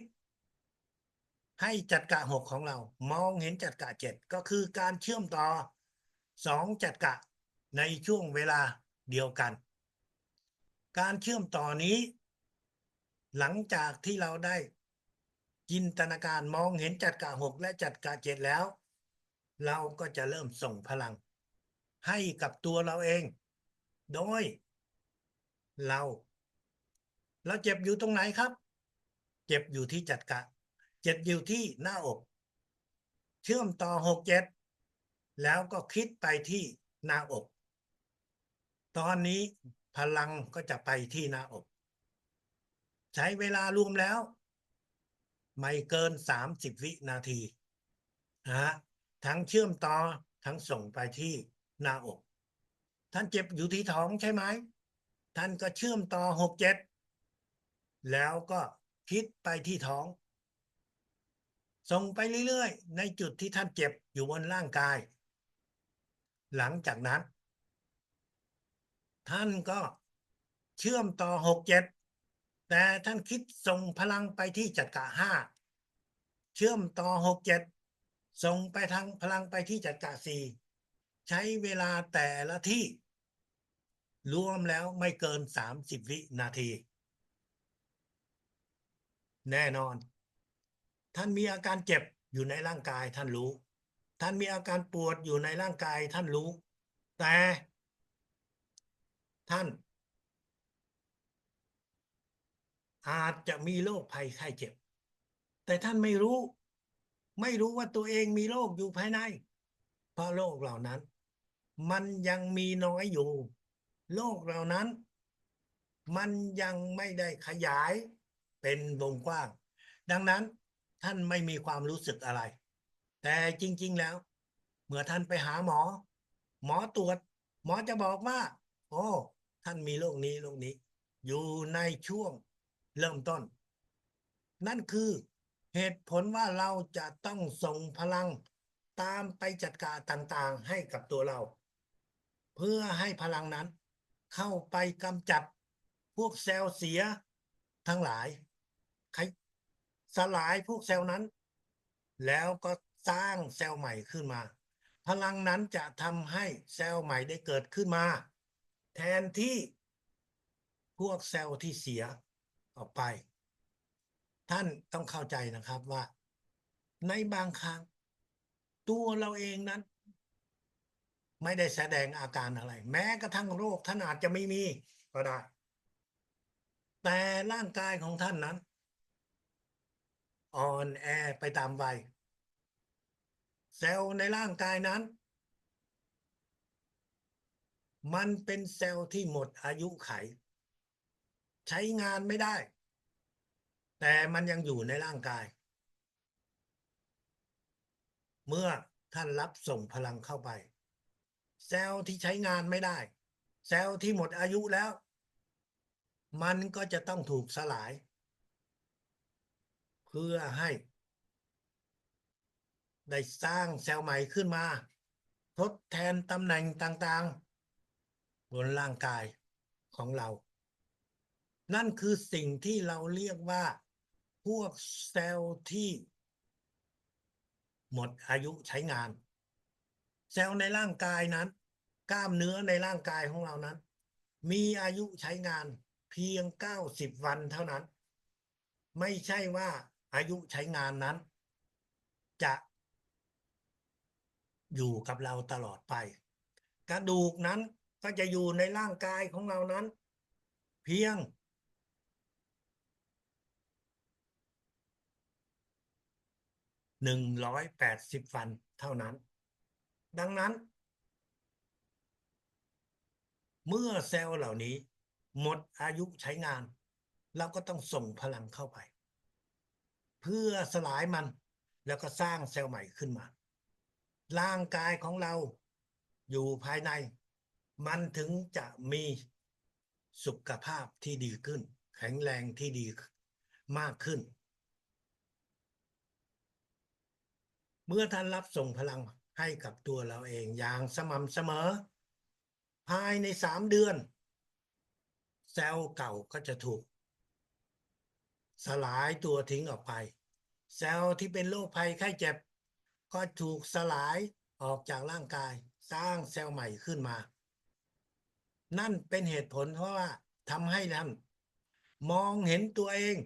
ให้จักระหกของเรามองเห็นจักระ7ก็คือการเชื่อมต่อ2จักระในช่วงเวลาเดียวกันการเชื่อมต่อนี้หลังจากที่เราได้จินตนาการมองเห็นจักระหกและจักระ7แล้วเราก็จะเริ่มส่งพลังให้กับตัวเราเองโดยเราเจ็บอยู่ตรงไหนครับเจ็บอยู่ที่จักระเจ็บอยู่ที่หน้าอกเชื่อมต่อ6 7แล้วก็คิดไปที่หน้าอกตอนนี้พลังก็จะไปที่หน้าอกใช้เวลารวมแล้วไม่เกิน30วินาทีนะทั้งเชื่อมต่อทั้งส่งไปที่หน้าอกท่านเจ็บอยู่ที่ท้องใช่ไหมท่านก็เชื่อมต่อ6 7แล้วก็คิดไปที่ท้องส่งไปเรื่อยๆในจุดที่ท่านเจ็บอยู่บนร่างกายหลังจากนั้นท่านก็เชื่อมต่อ6 7แต่ท่านคิดส่งพลังไปที่จักระ5เชื่อมต่อ6 7ส่งไปทางพลังไปที่จักระ4ใช้เวลาแต่ละที่ รวมแล้วไม่เกิน30 วินาทีแน่นอนท่านมีอาการเจ็บอยู่ในร่างกายท่านรู้ท่านมีอาการปวดอยู่ในร่างกายท่านรู้แต่ท่านอาจจะมีโรคภัยไข้เจ็บแต่ท่านไม่รู้ว่าตัวเองมีโรคอยู่ภายในเพราะโรคเหล่านั้นมันยังมีน้อยอยู่โรคเหล่านั้นมันยังไม่ได้ขยายเป็นวงกว้างดังนั้นท่านไม่มีความรู้สึกอะไรแต่จริงๆแล้วเมื่อท่านไปหาหมอหมอตรวจหมอจะบอกว่าโอ้ท่านมีโรคนี้อยู่ในช่วงเริ่มต้นนั่นคือเหตุผลว่าเราจะต้องส่งพลังตามไปจัดการต่างๆให้กับตัวเราเพื่อให้พลังนั้นเข้าไปกำจัดพวกเซลล์เสียทั้งหลายสลายพวกเซลล์นั้นแล้วก็สร้างเซลล์ใหม่ขึ้นมาพลังนั้นจะทำให้เซลล์ใหม่ได้เกิดขึ้นมาแทนที่พวกเซลล์ที่เสียออกไปท่านต้องเข้าใจนะครับว่าในบางครั้งตัวเราเองนั้นไม่ได้แสดงอาการอะไรแม้กระทั่งโรคท่านอาจจะไม่มีก็ได้แต่ร่างกายของท่านนั้นอ่อนแอไปตามวัยเซลล์ในร่างกายนั้นมันเป็นเซลล์ที่หมดอายุไขใช้งานไม่ได้แต่มันยังอยู่ในร่างกายเมื่อท่านรับส่งพลังเข้าไปเซลล์ที่ใช้งานไม่ได้เซลล์ที่หมดอายุแล้วมันก็จะต้องถูกสลายเพื่อให้ได้สร้างเซลล์ใหม่ขึ้นมาทดแทนตำแหน่งต่างๆบนร่างกายของเรานั่นคือสิ่งที่เราเรียกว่าพวกเซลล์ที่หมดอายุใช้งานเซลล์ในร่างกายนั้นกล้ามเนื้อในร่างกายของเรานั้นมีอายุใช้งานเพียง90 วันเท่านั้นไม่ใช่ว่าอายุใช้งานนั้นจะอยู่กับเราตลอดไปกระดูกนั้นก็จะอยู่ในร่างกายของเรานั้นเพียง180 วันเท่านั้นดังนั้นเมื่อเซลล์เหล่านี้หมดอายุใช้งานเราก็ต้องส่งพลังเข้าไปเพื่อสลายมันแล้วก็สร้างเซลล์ใหม่ขึ้นมาร่างกายของเราอยู่ภายในมันถึงจะมีสุขภาพที่ดีขึ้นแข็งแรงที่ดีมากขึ้นเมื่อท่านรับส่งพลังให้กับตัวเราเองอย่างสม่ำเสมอภายใน3 เดือนเซลล์เก่าก็จะถูกสลายตัวทิ้งออกไปเซลล์ที่เป็นโรคภัยไข้เจ็บก็ถูกสลายออกจากร่างกายสร้างเซลล์ใหม่ขึ้นมานั่นเป็นเหตุผลเพราะว่าทำให้ท่านมองเห็นตัวเอง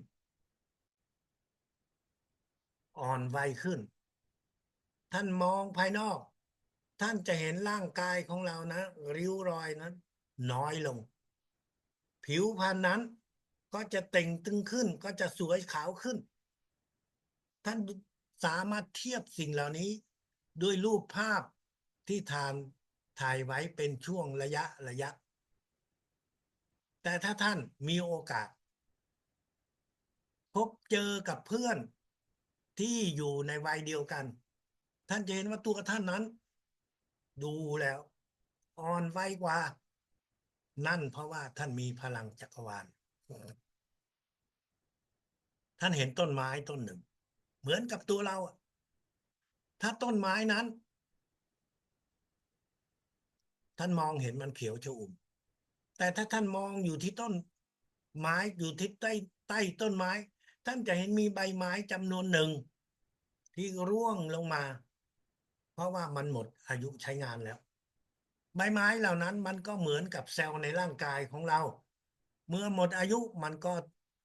อ่อนวัยขึ้นท่านมองภายนอกท่านจะเห็นร่างกายของเรานะริ้วรอยนั้นน้อยลงผิวพรรณนั้นก็จะเต่งตึงขึ้นก็จะสวยขาวขึ้นท่านสามารถเทียบสิ่งเหล่านี้ด้วยรูปภาพที่ถ่ายไว้เป็นช่วงระยะแต่ถ้าท่านมีโอกาสพบเจอกับเพื่อนที่อยู่ในวัยเดียวกันท่านจะเห็นว่าตัวท่านนั้นดูแล้วอ่อนวัยกว่านั่นเพราะว่าท่านมีพลังจักรวาลท่านเห็นต้นไม้ต้นหนึ่งเหมือนกับตัวเราถ้าต้นไม้นั้นท่านมองเห็นมันเขียวชอุ่มแต่ถ้าท่านมองอยู่ที่ต้นไม้อยู่ที่ใต้ต้นไม้ท่านจะเห็นมีใบไม้จำนวนหนึ่งที่ร่วงลงมาเพราะว่ามันหมดอายุใช้งานแล้ว ใบไม้เหล่านั้นมันก็เหมือนกับเซลล์ในร่างกายของเราเมื่อหมดอายุมันก็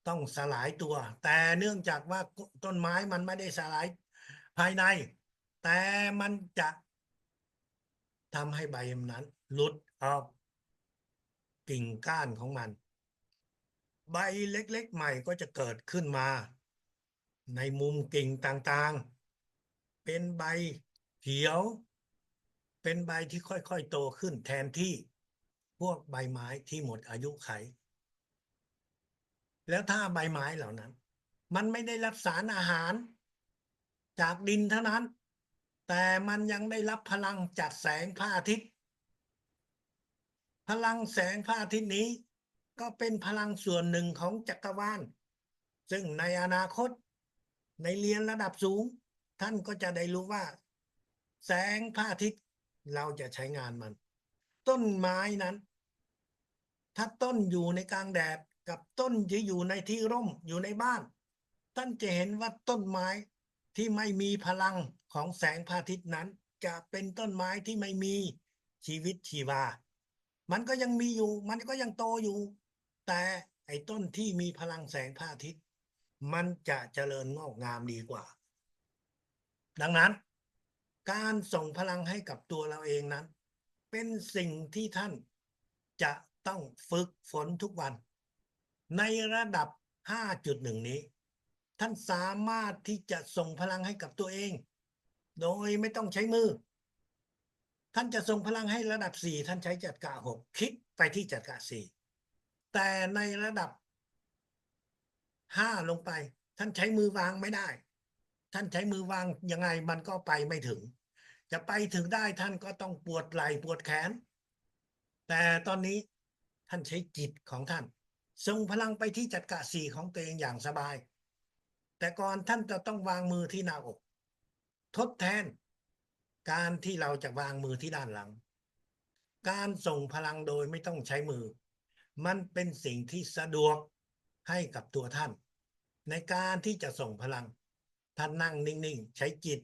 ต้องสลายตัวแต่เนื่องจากว่าต้นไม้มันไม่ได้สลายภายในแต่มันจะทำให้ใบนั้นหลุดออกกิ่งก้านของมันใบเล็กๆใหม่ก็จะเกิดขึ้นมาในมุมกิ่งต่างๆเป็นใบเขียวเป็นใบที่ค่อยๆโตขึ้นแทนที่พวกใบไม้ที่หมดอายุไขแล้วถ้าใบไม้เหล่านั้นมันไม่ได้รับสารอาหารจากดินเท่านั้นแต่มันยังได้รับพลังจากแสงพระอาทิตย์พลังแสงพระอาทิตย์นี้ก็เป็นพลังส่วนหนึ่งของจักรวาลซึ่งในอนาคตในเรียนระดับสูงท่านก็จะได้รู้ว่าแสงพระอาทิตย์เราจะใช้งานมันต้นไม้นั้นถ้าต้นอยู่ในกลางแดดกับต้นที่อยู่ในที่ร่มอยู่ในบ้านท่านจะเห็นว่าต้นไม้ที่ไม่มีพลังของแสงพระอาทิตย์นั้นจะเป็นต้นไม้ที่ไม่มีชีวิตชีวามันก็ยังมีอยู่มันก็ยังโตอยู่แต่ไอ้ต้นที่มีพลังแสงพระอาทิตย์มันจะเจริญงอกงามดีกว่าดังนั้นการส่งพลังให้กับตัวเราเองนั้นเป็นสิ่งที่ท่านจะต้องฝึกฝนทุกวันในระดับ 5.1 นี้ท่านสามารถที่จะส่งพลังให้กับตัวเองโดยไม่ต้องใช้มือท่านจะส่งพลังให้ระดับ 4ท่านใช้จักระ6คลิกไปที่จักระ4แต่ในระดับ 5ลงไปท่านใช้มือวางไม่ได้ท่านใช้มือวางยังไงมันก็ไปไม่ถึงจะไปถึงได้ท่านก็ต้องปวดไหล่ปวดแขนแต่ตอนนี้ท่านใช้จิตของท่านส่งพลังไปที่จักระ4ของตัวเองอย่างสบายแต่ก่อนท่านจะต้องวางมือที่หน้าอกทดแทนการที่เราจะวางมือที่ด้านหลังการส่งพลังโดยไม่ต้องใช้มือมันเป็นสิ่งที่สะดวกให้กับตัวท่านในการที่จะส่งพลังท่านนั่งนิ่งๆใช้จิต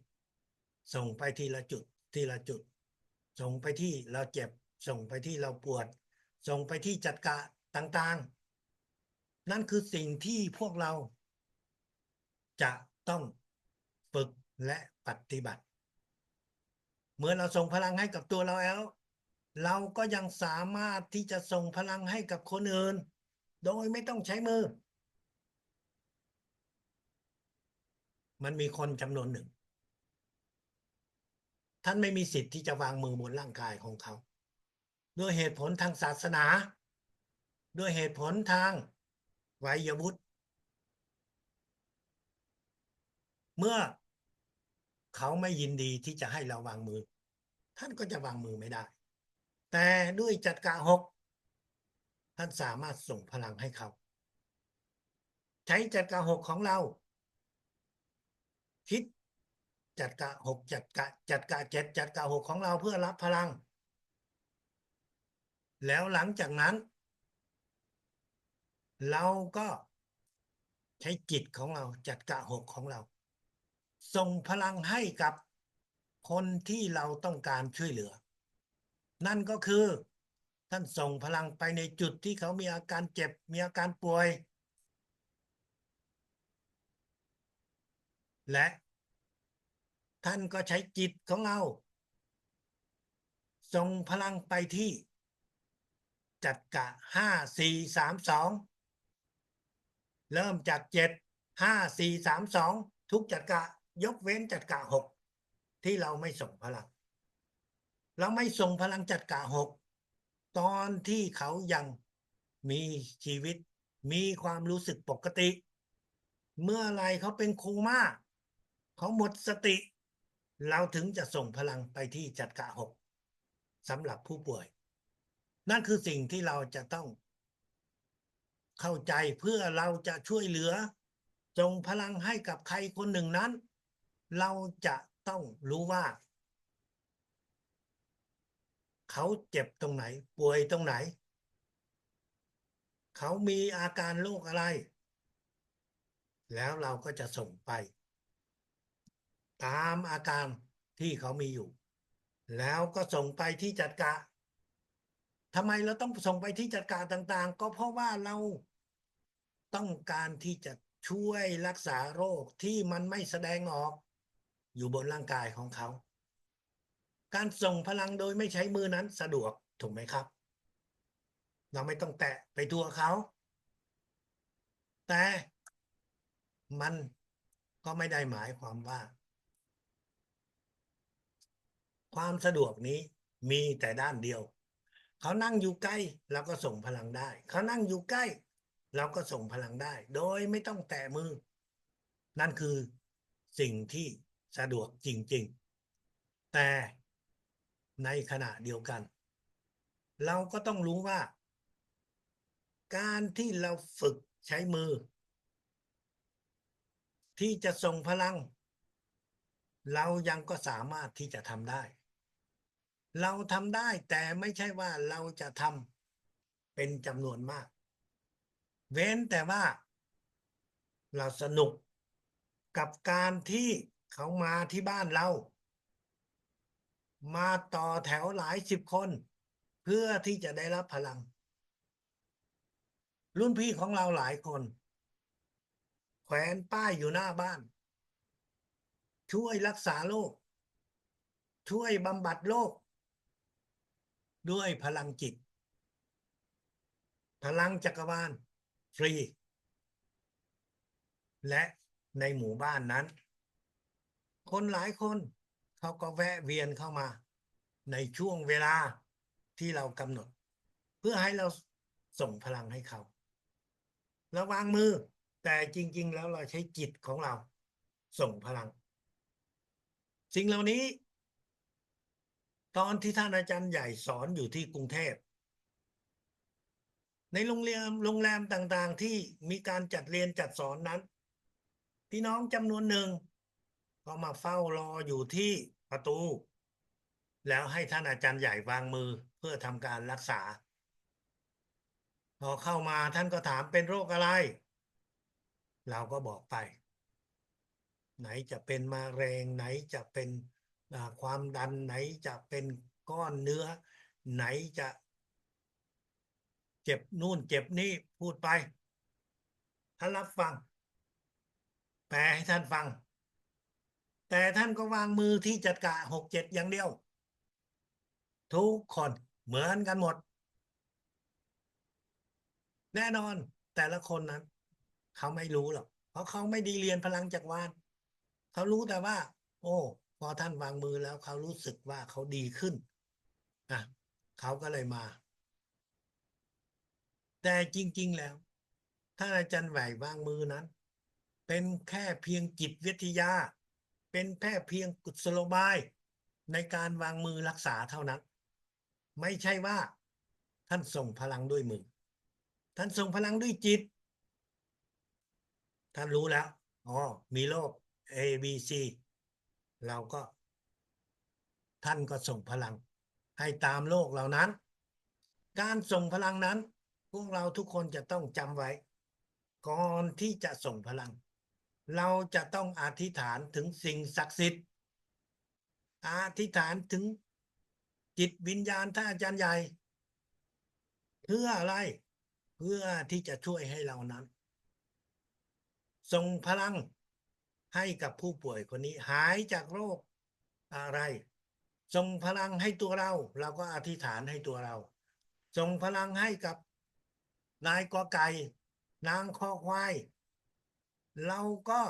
ส่งไปทีละจุดทีละจุดส่งไปที่เราเจ็บส่งไปที่เราปวดส่งไปที่จัดการต่างๆนั่นคือสิ่งที่พวกเราจะต้องฝึกและปฏิบัติเมื่อเราส่งพลังให้กับตัวเราแล้วเราก็ยังสามารถที่จะส่งพลังให้กับคนอื่นโดยไม่ต้องใช้มือมันมีคนจำนวนหนึ่งท่านไม่มีสิทธิ์ที่จะวางมือบนร่างกายของเขาด้วยเหตุผลทางศาสนาด้วยเหตุผลทางวัยวุฒิเมื่อเขาไม่ยินดีที่จะให้เราวางมือท่านก็จะวางมือไม่ได้แต่ด้วยจักระหกท่านสามารถส่งพลังให้เขาใช้จักระหกของเราคิดจักระหกจักระเจ็ดจักระหกของเราเพื่อรับพลังแล้วหลังจากนั้นเราก็ใช้จิตของเราจักระหกของเราส่งพลังให้กับคนที่เราต้องการช่วยเหลือนั่นก็คือท่านส่งพลังไปในจุดที่เขามีอาการเจ็บมีอาการป่วยและท่านก็ใช้จิตของเราส่งพลังไปที่จักระ5 4 3 2เริ่มจาก7 5 4 3 2ทุกจักระยกเว้นจักระหกที่เราไม่ส่งพลังเราไม่ส่งพลังจักระหกตอนที่เขายังมีชีวิตมีความรู้สึกปกติเมื่อไรเขาเป็นโคม่าเขาหมดสติเราถึงจะส่งพลังไปที่จักระหกสำหรับผู้ป่วยนั่นคือสิ่งที่เราจะต้องเข้าใจเพื่อเราจะช่วยเหลือส่งพลังให้กับใครคนหนึ่งนั้นเราจะต้องรู้ว่าเขาเจ็บตรงไหนป่วยตรงไหนเขามีอาการโรคอะไรแล้วเราก็จะส่งไปตามอาการที่เขามีอยู่แล้วก็ส่งไปที่จัดการ ทำไมเราต้องส่งไปที่จัดการต่างๆก็เพราะว่าเราต้องการที่จะช่วยรักษาโรคที่มันไม่แสดงออกอยู่บนร่างกายของเขาการส่งพลังโดยไม่ใช้มือนั้นสะดวกถูกไหมครับเราไม่ต้องแตะไปตัวเขาแต่มันก็ไม่ได้หมายความว่าความสะดวกนี้มีแต่ด้านเดียวเขานั่งอยู่ใกล้เราก็ส่งพลังได้เขานั่งอยู่ใกล้เราก็ส่งพลังได้โดยไม่ต้องแตะมือนั่นคือสิ่งที่สะดวกจริงๆแต่ในขณะเดียวกันเราก็ต้องรู้ว่าการที่เราฝึกใช้มือที่จะส่งพลังเรายังก็สามารถที่จะทำได้เราทำได้แต่ไม่ใช่ว่าเราจะทำเป็นจำนวนมากเว้นแต่ว่าเราสนุกกับการที่เขามาที่บ้านเรามาต่อแถวหลายสิบคนเพื่อที่จะได้รับพลังรุ่นพี่ของเราหลายคนแขวนป้ายอยู่หน้าบ้านช่วยรักษาโรคช่วยบำบัดโรคด้วยพลังจิตพลังจักรวาลฟรีและในหมู่บ้านนั้นคนหลายคนเขาก็แวะเวียนเข้ามาในช่วงเวลาที่เรากำหนดเพื่อให้เราส่งพลังให้เขาเราวางมือแต่จริงๆแล้วเราใช้จิตของเราส่งพลังสิ่งเหล่านี้ตอนที่ท่านอาจารย์ใหญ่สอนอยู่ที่กรุงเทพในโรงแรมต่างๆที่มีการจัดเรียนจัดสอนนั้นพี่น้องจำนวนหนึ่งก็มาเฝ้ารออยู่ที่ประตูแล้วให้ท่านอาจารย์ใหญ่วางมือเพื่อทำการรักษาพอเข้ามาท่านก็ถามเป็นโรคอะไรเราก็บอกไปไหนจะเป็นมะเร็งไหนจะเป็นความดันไหนจะเป็นก้อนเนื้อไหนจะเจ็บนู่นเจ็บนี่พูดไปท่านรับฟังแปลให้ท่านฟังแต่ท่านก็วางมือที่จัดการ6-7อย่างเดียวทุกคนเหมือนกันหมดแน่นอนแต่ละคนนั้นเขาไม่รู้หรอกเพราะเขาไม่ได้เรียนพลังจักรวาลเขารู้แต่ว่าโอ้พอท่านวางมือแล้วเขารู้สึกว่าเขาดีขึ้นอ่ะเขาก็เลยมาแต่จริงๆแล้วท่านอาจารย์แหวกวางมือนั้นเป็นแค่เพียงจิตวิทยาเป็นแค่เพียงกุศโลบายในการวางมือรักษาเท่านั้นไม่ใช่ว่าท่านส่งพลังด้วยมือท่านส่งพลังด้วยจิตท่านรู้แล้วอ๋อมีโรค A B C เราก็ท่านก็ส่งพลังให้ตามโลกเหล่านั้นการส่งพลังนั้นพวกเราทุกคนจะต้องจำไว้ก่อนที่จะส่งพลังเราจะต้องอธิษฐานถึงสิ่งศักดิ์สิทธิ์อธิษฐานถึงจิตวิญญาณท่านอาจารย์ใหญ่เพื่ออะไรเพื่อที่จะช่วยให้เรานั้นส่งพลังให้กับผู้ป่วยคนนี้หายจากโรคอะไรส่งพลังให้ตัวเราเราก็อธิษฐานให้ตัวเราส่งพลังให้กับนายกอไก่นางคอควายเราก็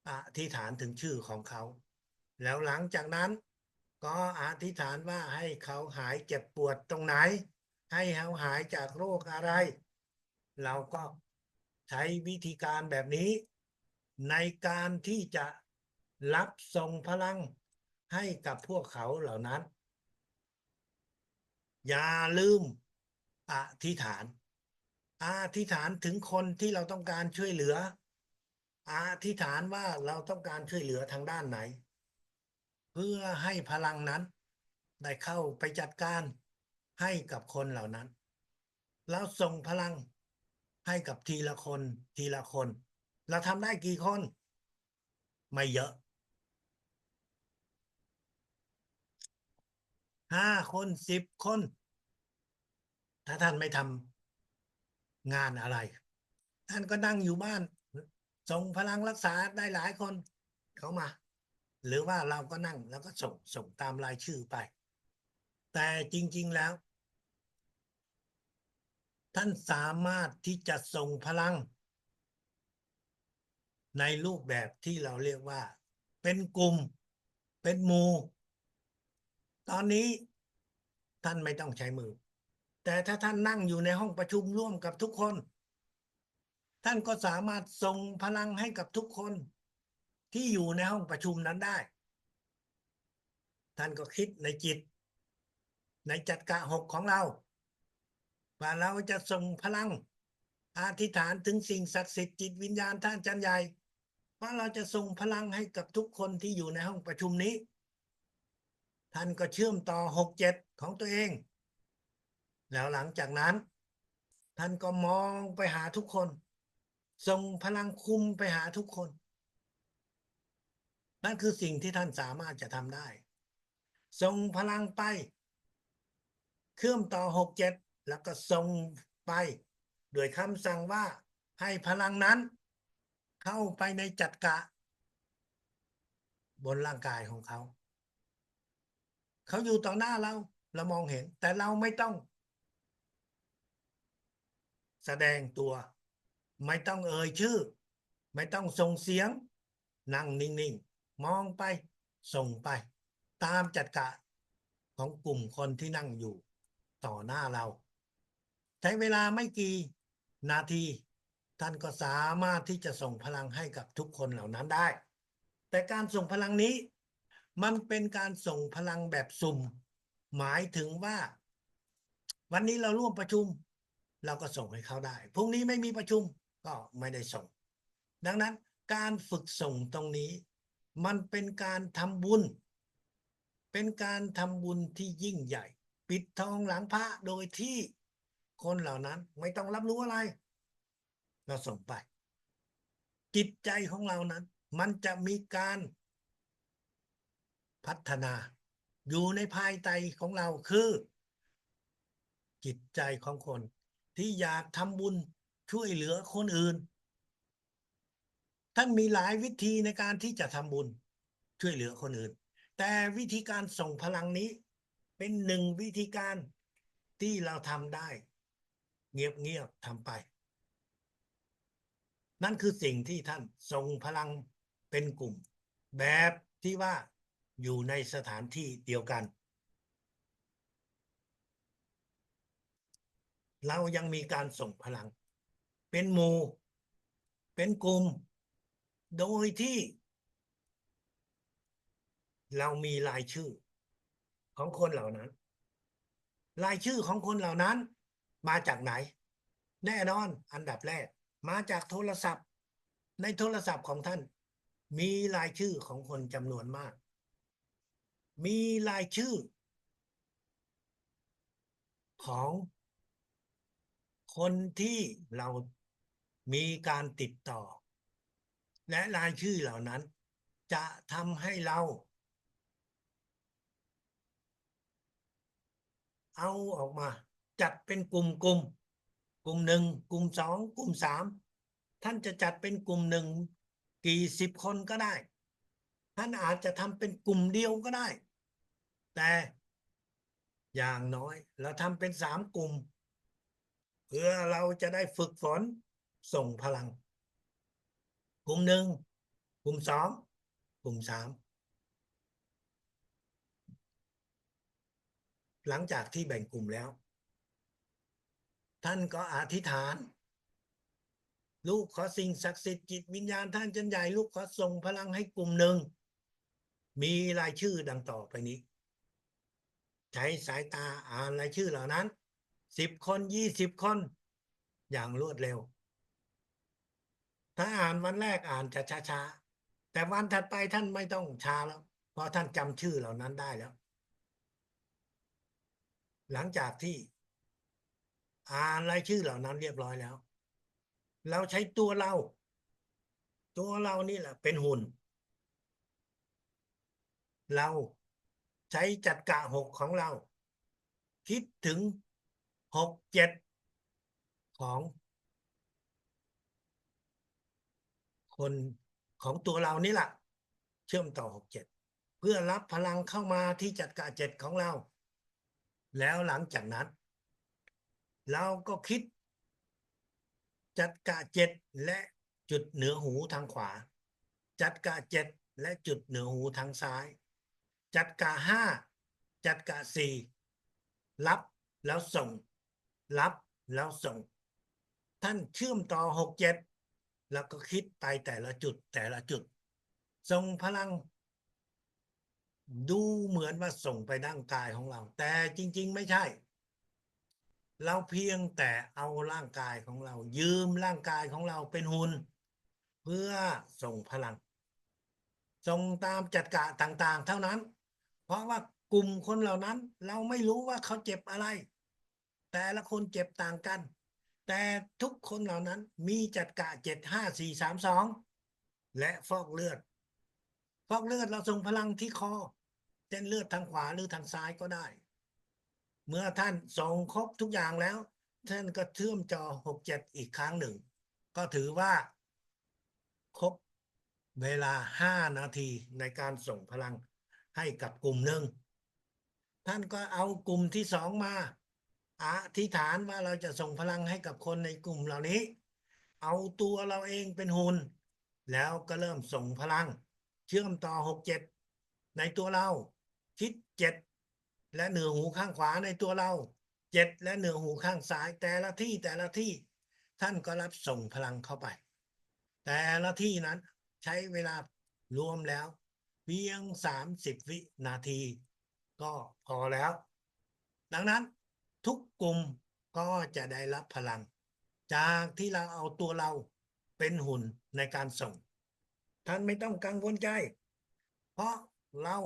อธิษฐานถึงชื่อของเขาแล้วหลังจากนั้นก็อธิษฐานว่าให้เขาหายเจ็บปวดตรงไหนให้เขาหายจากโรคอะไรเราก็ใช้วิธีการแบบนี้ในการที่จะรับส่งพลังให้กับพวกเขาเหล่านั้นอย่าลืมอธิษฐานอธิษฐานถึงคนที่เราต้องการช่วยเหลืออธิษฐานว่าเราต้องการช่วยเหลือทางด้านไหนเพื่อให้พลังนั้นได้เข้าไปจัดการให้กับคนเหล่านั้นแล้วส่งพลังให้กับทีละคนทีละคนเราทำได้กี่คนไม่เยอะ5 คน10 คน ถ้าท่านไม่ทำงานอะไรท่านก็นั่งอยู่บ้านส่งพลังรักษาได้หลายคนเขามาหรือว่าเราก็นั่งแล้วก็ส่งตามรายชื่อไปแต่จริงๆแล้วท่านสามารถที่จะส่งพลังในรูปแบบที่เราเรียกว่าเป็นกลุ่มเป็นหมู่ตอนนี้ท่านไม่ต้องใช้มือแต่ถ้าท่านนั่งอยู่ในห้องประชุมร่วมกับทุกคนท่านก็สามารถส่งพลังให้กับทุกคนที่อยู่ในห้องประชุมนั้นได้ท่านก็คิดในจิตในจักระหกของเราว่าเราจะส่งพลังอธิษฐานถึงสิ่งศักดิ์สิทธิ์จิตวิญญาณท่านอาจารย์ใหญ่ว่าเราจะส่งพลังให้กับทุกคนที่อยู่ในห้องประชุมนี้ท่านก็เชื่อมต่อ6-7ของตัวเองแล้วหลังจากนั้นท่านก็มองไปหาทุกคนส่งพลังคุมไปหาทุกคนนั่นคือสิ่งที่ท่านสามารถจะทำได้ส่งพลังไปเชื่อมต่อ6-7แล้วก็ส่งไปโดยคำสั่งว่าให้พลังนั้นเข้าไปในจักระบนร่างกายของเขาเขาอยู่ต่อหน้าเรามองเห็นแต่เราไม่ต้องแสดงตัวไม่ต้องเอ่ยชื่อไม่ต้องส่งเสียงนั่งนิ่งๆมองไปส่งไปตามจักระของกลุ่มคนที่นั่งอยู่ต่อหน้าเราใช้เวลาไม่กี่นาทีท่านก็สามารถที่จะส่งพลังให้กับทุกคนเหล่านั้นได้แต่การส่งพลังนี้มันเป็นการส่งพลังแบบสุ่มหมายถึงว่าวันนี้เราร่วมประชุมเราก็ส่งให้เขาได้พรุ่งนี้ไม่มีประชุมก็ไม่ได้ส่งดังนั้นการฝึกส่งตรงนี้มันเป็นการทำบุญเป็นการทำบุญที่ยิ่งใหญ่ปิดทองหลังพระโดยที่คนเหล่านั้นไม่ต้องรับรู้อะไรเราส่งไปจิตใจของเรานั้นมันจะมีการพัฒนาอยู่ในภายในของเราคือจิตใจของคนที่อยากทำบุญช่วยเหลือคนอื่นท่านมีหลายวิธีในการที่จะทำบุญช่วยเหลือคนอื่นแต่วิธีการส่งพลังนี้เป็นหนึ่งวิธีการที่เราทำได้เงียบๆทำไปนั่นคือสิ่งที่ท่านส่งพลังเป็นกลุ่มแบบที่ว่าอยู่ในสถานที่เดียวกันเรายังมีการส่งพลังเป็นหมู่เป็นกลุ่มโดยที่เรามีรายชื่อของคนเหล่านั้นรายชื่อของคนเหล่านั้นมาจากไหนแน่นอนอันดับแรกมาจากโทรศัพท์ในโทรศัพท์ของท่านมีรายชื่อของคนจำนวนมากมีรายชื่อของคนที่เรามีการติดต่อและรายชื่อเหล่านั้นจะทำให้เราเอาออกมาจัดเป็นกลุ่มหนึ่งกลุ่มสองกลุ่มสามท่านจะจัดเป็นกลุ่มหนึ่งกี่สิบคนก็ได้ท่านอาจจะทำเป็นกลุ่มเดียวก็ได้แต่อย่างน้อยเราทำเป็น3 กลุ่มเพื่อเราจะได้ฝึกฝนส่งพลังกลุ่มหนึ่งกลุ่มสองกลุ่มสามหลังจากที่แบ่งกลุ่มแล้วท่านก็อธิษฐานลูกขอสิ่งศักดิ์สิทธิ์จิตวิญญาณท่านจันใหญ่ลูกขอส่งพลังให้กลุ่มหนึ่งมีรายชื่อดังต่อไปนี้ใช้สายตาอ่านรายชื่อเหล่านั้น10 คน20 คนอย่างรวดเร็วถ้าอ่านวันแรกอ่านจะช้าๆแต่วันถัดไปท่านไม่ต้องช้าแล้วเพราะท่านจำชื่อเหล่านั้นได้แล้วหลังจากที่อ่านรายชื่อเหล่านั้นเรียบร้อยแล้วเราใช้ตัวเรานี่แหละเป็นหุ่นเราใช้จักระหกของเราคิดถึง 6 7ของคนของตัวเรานี่แหละเชื่อมต่อ6 7เพื่อรับพลังเข้ามาที่จักระ7ของเราแล้วหลังจากนั้นเราก็คิดจักระ7และจุดเหนือหูทางขวาจักระ7และจุดเหนือหูทางซ้ายจักระ5จักระ4รับแล้วส่งรับแล้วส่งท่านเชื่อมต่อ6 7แล้วก็คิดไปแต่ละจุดแต่ละจุดส่งพลังดูเหมือนว่าส่งไปร่างกายของเราแต่จริงๆไม่ใช่เราเพียงแต่เอาร่างกายของเรายืมร่างกายของเราเป็นหุ่นเพื่อส่งพลังส่งตามจักระต่างๆเท่านั้นเพราะว่ากลุ่มคนเหล่านั้นเราไม่รู้ว่าเขาเจ็บอะไรแต่ละคนเจ็บต่างกันแต่ทุกคนเหล่านั้นมีจักระ7 5 4 3 2และฟอกเลือดเราส่งพลังที่คอเส้นเลือดทางขวาหรือทางซ้ายก็ได้เมื่อท่านส่งครบทุกอย่างแล้วท่านก็เชื่อมจอ6 7อีกครั้งหนึ่งก็ถือว่าครบเวลา5 นาทีในการส่งพลังให้กับกลุ่มหนึ่งท่านก็เอากลุ่มที่2มาอธิษฐานว่าเราจะส่งพลังให้กับคนในกลุ่มเหล่านี้เอาตัวเราเองเป็นหุ่นแล้วก็เริ่มส่งพลังเชื่อมต่อ6 7ในตัวเราคิด7และเหนือหูข้างขวาในตัวเรา7และเหนือหูข้างซ้ายแต่ละที่ท่านก็รับส่งพลังเข้าไปแต่ละที่นั้นใช้เวลารวมแล้วเพียง30 วินาทีก็พอแล้วดังนั้นทุกกลุ่มก็จะได้รับพลังจากที่เราเอาตัวเราเป็นหุ่นในการส่งท่านไม่ต้องกังวลใจเพราะเรา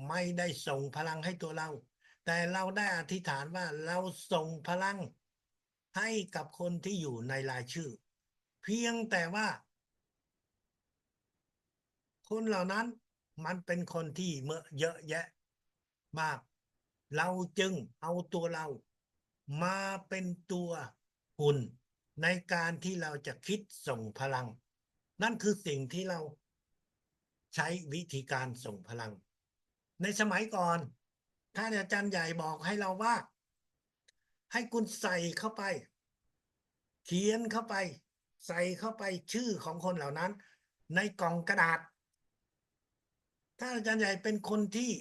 ไม่ได้ส่งพลังให้ตัวเราแต่เราได้อธิษฐานว่าเราส่งพลังให้กับคนที่อยู่ในรายชื่อเพียงแต่ว่าคนเหล่านั้นมันเป็นคนที่เยอะแยะมากเราจึงเอาตัวเรามาเป็นตัวหุ่นในการที่เราจะคิดส่งพลังนั่นคือสิ่งที่เราใช้วิธีการส่งพลังในสมัยก่อนท่านอาจารย์ใหญ่บอกให้เราว่าให้คุณใส่เข้าไปเขียนเข้าไปใส่เข้าไปชื่อของคนเหล่านั้นในกล่องกระดาษท่านอาจารย์ใหญ่เป็นคนที่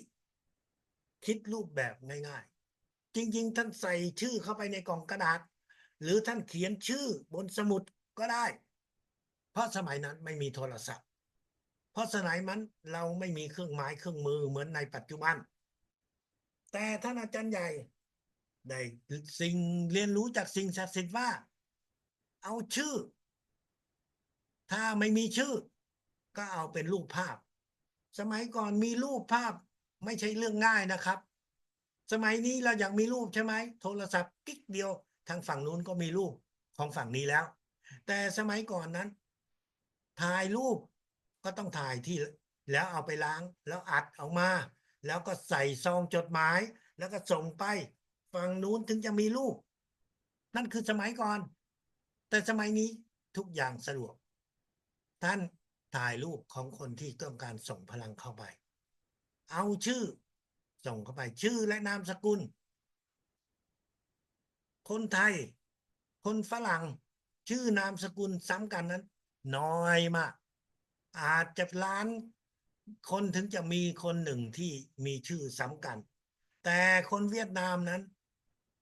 คิดรูปแบบง่ายๆจริงๆท่านใส่ชื่อเข้าไปในกล่องกระดาษหรือท่านเขียนชื่อบนสมุดก็ได้เพราะสมัยนั้นไม่มีโทรศัพท์เพราะสมัยนั้นเราไม่มีเครื่องไม้เครื่องมือเหมือนในปัจจุบันแต่ท่านอาจารย์ใหญ่ได้สิ่งเรียนรู้จากสิ่งศักดิ์สิทธิ์ว่าเอาชื่อถ้าไม่มีชื่อก็เอาเป็นรูปภาพสมัยก่อนมีรูปภาพไม่ใช่เรื่องง่ายนะครับสมัยนี้เราอยากมีรูปใช่ไหมโทรศัพท์กิ๊กเดียวทางฝั่งนู้นก็มีรูปของฝั่งนี้แล้วแต่สมัยก่อนนั้นถ่ายรูปก็ต้องถ่ายที่แล้วเอาไปล้างแล้วอัดออกมาแล้วก็ใส่ซองจดหมายแล้วก็ส่งไปฝั่งนู้นถึงจะมีรูปนั่นคือสมัยก่อนแต่สมัยนี้ทุกอย่างสะดวกท่านถ่ายรูปของคนที่ต้องการส่งพลังเข้าไปเอาชื่อส่งเข้าไปชื่อและนามสกุลคนไทยคนฝรั่งชื่อนามสกุลซ้ำกันนั้นน้อยมากอาจจะล้านคนถึงจะมีคนหนึ่งที่มีชื่อซ้ำกันแต่คนเวียดนามนั้น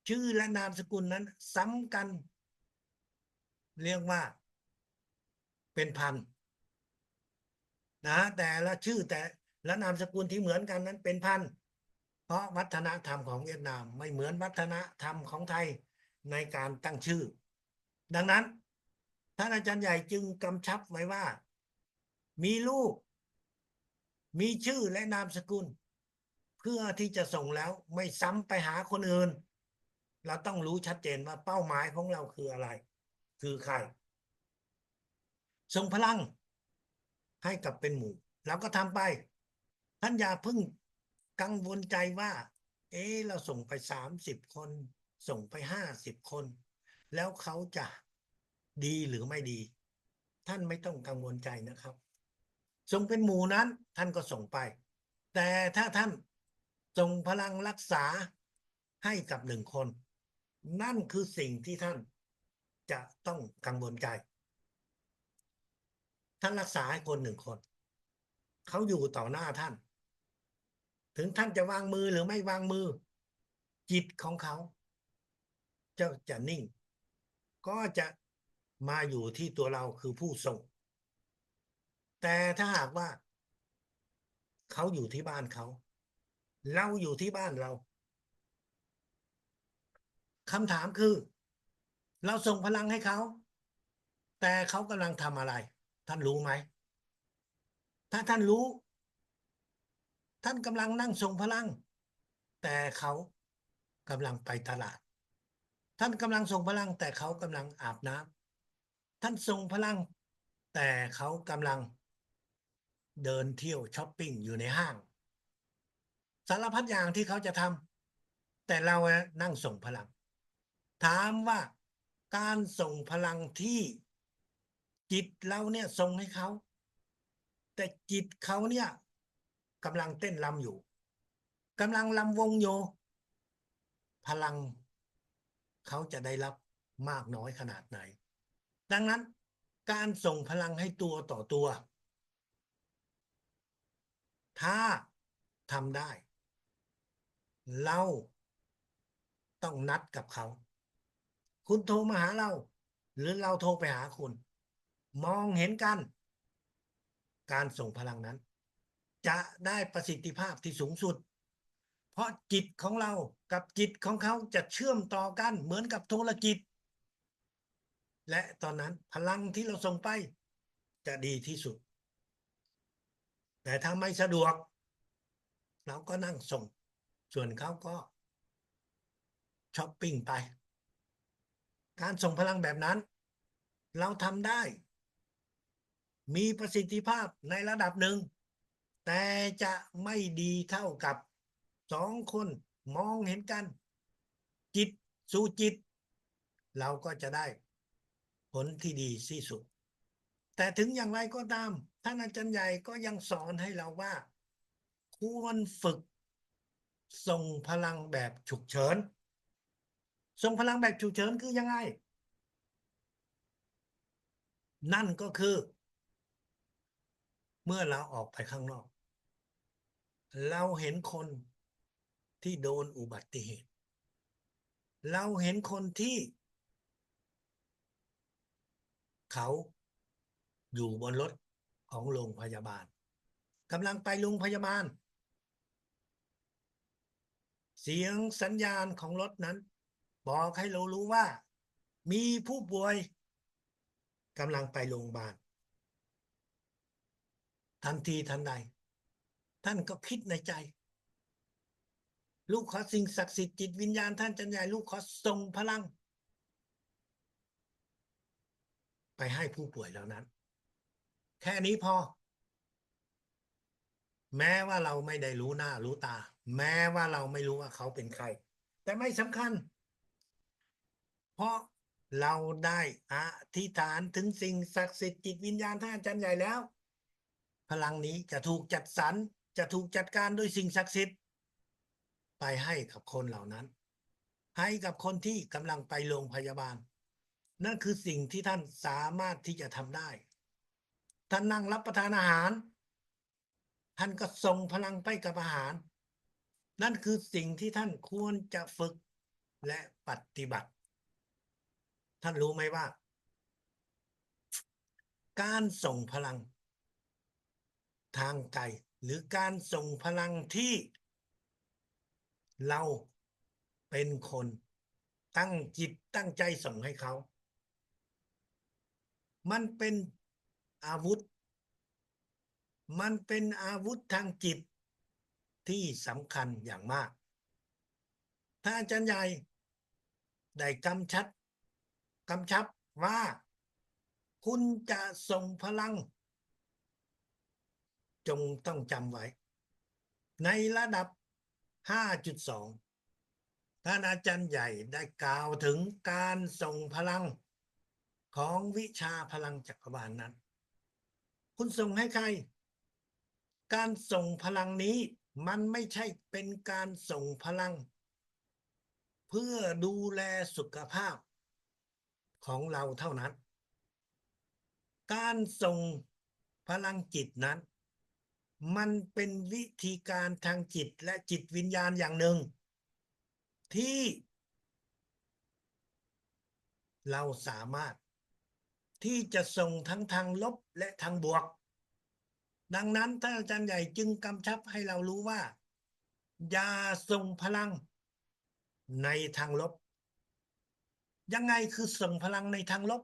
ชื่อและนามสกุลนั้นซ้ำกันเรียกว่าเป็นพันนะแต่ละชื่อแต่และนามสกุลที่เหมือนกันนั้นเป็นพันเพราะวัฒนธรรมของเวียดนามไม่เหมือนวัฒนธรรมของไทยในการตั้งชื่อดังนั้นท่านอาจารย์ใหญ่จึงกำชับไว้ว่ามีลูกมีชื่อและนามสกุลเพื่อที่จะส่งแล้วไม่ซ้ำไปหาคนอื่นเราต้องรู้ชัดเจนว่าเป้าหมายของเราคืออะไรคือใครส่งพลังให้กับเป็นหมู่เราก็ทำไปท่านอย่าเพิ่งกังวลใจว่าเราส่งไป30 คน ส่งไป50 คน แล้วเขาจะดีหรือไม่ดี ท่านไม่ต้องกังวลใจนะครับส่งเป็นหมู่นั้นท่านก็ส่งไป แต่ถ้าท่านส่งพลังรักษาให้กับ1 คนนั่นคือสิ่งที่ท่านจะต้องกังวลใจท่านรักษาให้คน1 คนเขาอยู่ต่อหน้าท่าน ถึงท่านจะวางมือหรือไม่วางมือ จิตของเขาจะนิ่ง ก็จะมาอยู่ที่ตัวเราคือผู้ส่ง แต่ถ้าหากว่าเขาอยู่ที่บ้านเขา เราอยู่ที่บ้านเราคำถามคือ เราส่งพลังให้เขา แต่เขากำลังทำอะไร ท่านรู้ไหม ถ้าท่านรู้ ท่านกำลังนั่งส่งพลัง แต่เขากำลังไปตลาด ท่านกำลังส่งพลัง แต่เขากำลังอาบน้ำท่านส่งพลัง แต่เขากำลังเดินเที่ยวช้อปปิ้งอยู่ในห้าง สารพัดอย่างที่เขาจะทำ แต่เรานั่งส่งพลัง ถามว่าการส่งพลังที่จิตเราเนี่ยส่งให้เขา แต่จิตเขาเนี่ยกำลังเต้นรำอยู่กำลังรำวงโยพลังเขาจะได้รับมากน้อยขนาดไหน ดังนั้นการส่งพลังให้ตัวต่อตัว ถ้าทำได้ เราต้องนัดกับเขา คุณโทรมาหาเรา หรือเราโทรไปหาคุณ มองเห็นกัน การส่งพลังนั้น จะได้ประสิทธิภาพที่สูงสุด เพราะจิตของเรากับจิตของเขาจะเชื่อมต่อกันเหมือนกับโทรจิต และตอนนั้นพลังที่เราส่งไปจะดีที่สุด แต่ถ้าไม่สะดวก เราก็นั่งส่ง ส่วนเขาก็ช้อปปิ้งไป การส่งพลังแบบนั้น เราทำได้ มีประสิทธิภาพในระดับหนึ่ง แต่จะไม่ดีเท่ากับ2 คนมองเห็นกัน จิตสู่จิต เราก็จะได้ผลที่ดีที่สุด แต่ถึงอย่างไรก็ตามท่านอาจารย์ใหญ่ก็ยังสอนให้เราว่า ควรฝึกส่งพลังแบบฉุกเฉิน ส่งพลังแบบฉุกเฉินคือยังไง นั่นก็คือ เมื่อเราออกไปข้างนอก เราเห็นคนที่โดนอุบัติเหตุ เราเห็นคนที่เขาอยู่บนรถของโรงพยาบาลกำลังไปโรงพยาบาล เสียงสัญญาณของรถนั้น บอกให้เรารู้ว่า มีผู้ป่วยกำลังไปโรงพยาบาล ทันทีทันใด ท่านก็คิดในใจ ลูกขอสิ่งศักดิ์สิทธิ์จิตวิญญาณท่านอาจารย์ใหญ่ลูกขอส่งพลัง ไปให้ผู้ป่วยเหล่านั้น แค่นี้พอ แม้ว่าเราไม่ได้รู้หน้ารู้ตา แม้ว่าเราไม่รู้ว่าเขาเป็นใคร แต่ไม่สำคัญ เพราะเราได้อธิษฐานถึงสิ่งศักดิ์สิทธิ์จิตวิญญาณท่านอาจารย์ใหญ่แล้ว พลังนี้จะถูกจัดสรร จะถูกจัดการโดยสิ่งศักดิ์สิทธิ์ไปให้กับคนเหล่านั้น ให้กับคนที่กำลังไปโรงพยาบาล นั่นคือสิ่งที่ท่านสามารถที่จะทำได้ ท่านนั่งรับประทานอาหาร ท่านก็ส่งพลังไปกับอาหาร นั่นคือสิ่งที่ท่านควรจะฝึกและปฏิบัติ ท่านรู้ไหมว่า การส่งพลังทางไกล หรือการส่งพลังที่เราเป็นคนตั้งจิตตั้งใจส่งให้เขา มันเป็นอาวุธ มันเป็นอาวุธทางจิตที่สำคัญอย่างมาก ถ้าอาจารย์ใหญ่ได้กำชับว่า คุณจะส่งพลัง จงต้องจำไว้ ในระดับ 5.2 ท่านอาจารย์ใหญ่ได้กล่าวถึงการส่งพลังของวิชาพลังจักรวาลนั้น คุณส่งให้ใคร การส่งพลังนี้มันไม่ใช่เป็นการส่งพลัง เพื่อดูแลสุขภาพของเราเท่านั้น การส่งพลังจิตนั้น มันเป็นวิธีการทางจิตและจิตวิญญาณอย่างหนึ่ง ที่เราสามารถที่จะส่งทั้งทางลบและทางบวก ดังนั้นท่านอาจารย์ใหญ่จึงกำชับให้เรารู้ว่า อย่าส่งพลังในทางลบ ยังไงคือส่งพลังในทางลบ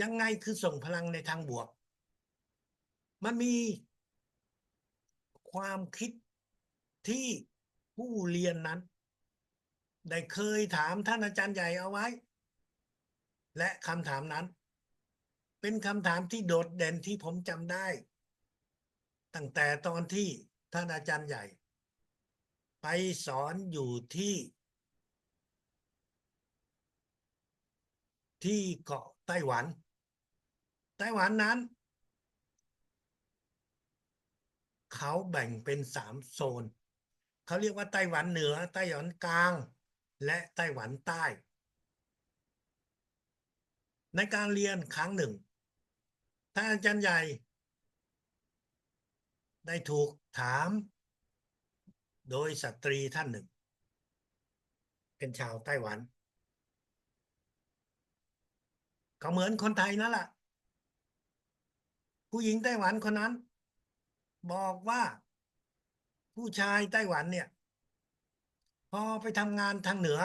ยังไงคือส่งพลังในทางบวก มันมีความคิดที่ผู้เรียนนั้น ได้เคยถามท่านอาจารย์ใหญ่เอาไว้ และคำถามนั้น เป็นคำถามที่โดดเด่นที่ผมจำได้ ตั้งแต่ตอนที่ท่านอาจารย์ใหญ่ ไปสอนอยู่ที่เกาะไต้หวัน ไต้หวันนั้น เขาแบ่งเป็น3 โซน เขาเรียกว่าไต้หวันเหนือ ไต้หวันกลาง และไต้หวันใต้ ในการเรียนครั้งหนึ่ง ท่านอาจารย์ใหญ่ ได้ถูกถามโดยสตรีท่านหนึ่ง เป็นชาวไต้หวัน ก็เหมือนคนไทยนั่นแหละ ผู้หญิงไต้หวันคนนั้น บอกว่าผู้ชายไต้หวันเนี่ย พอไปทำงานทางเหนือ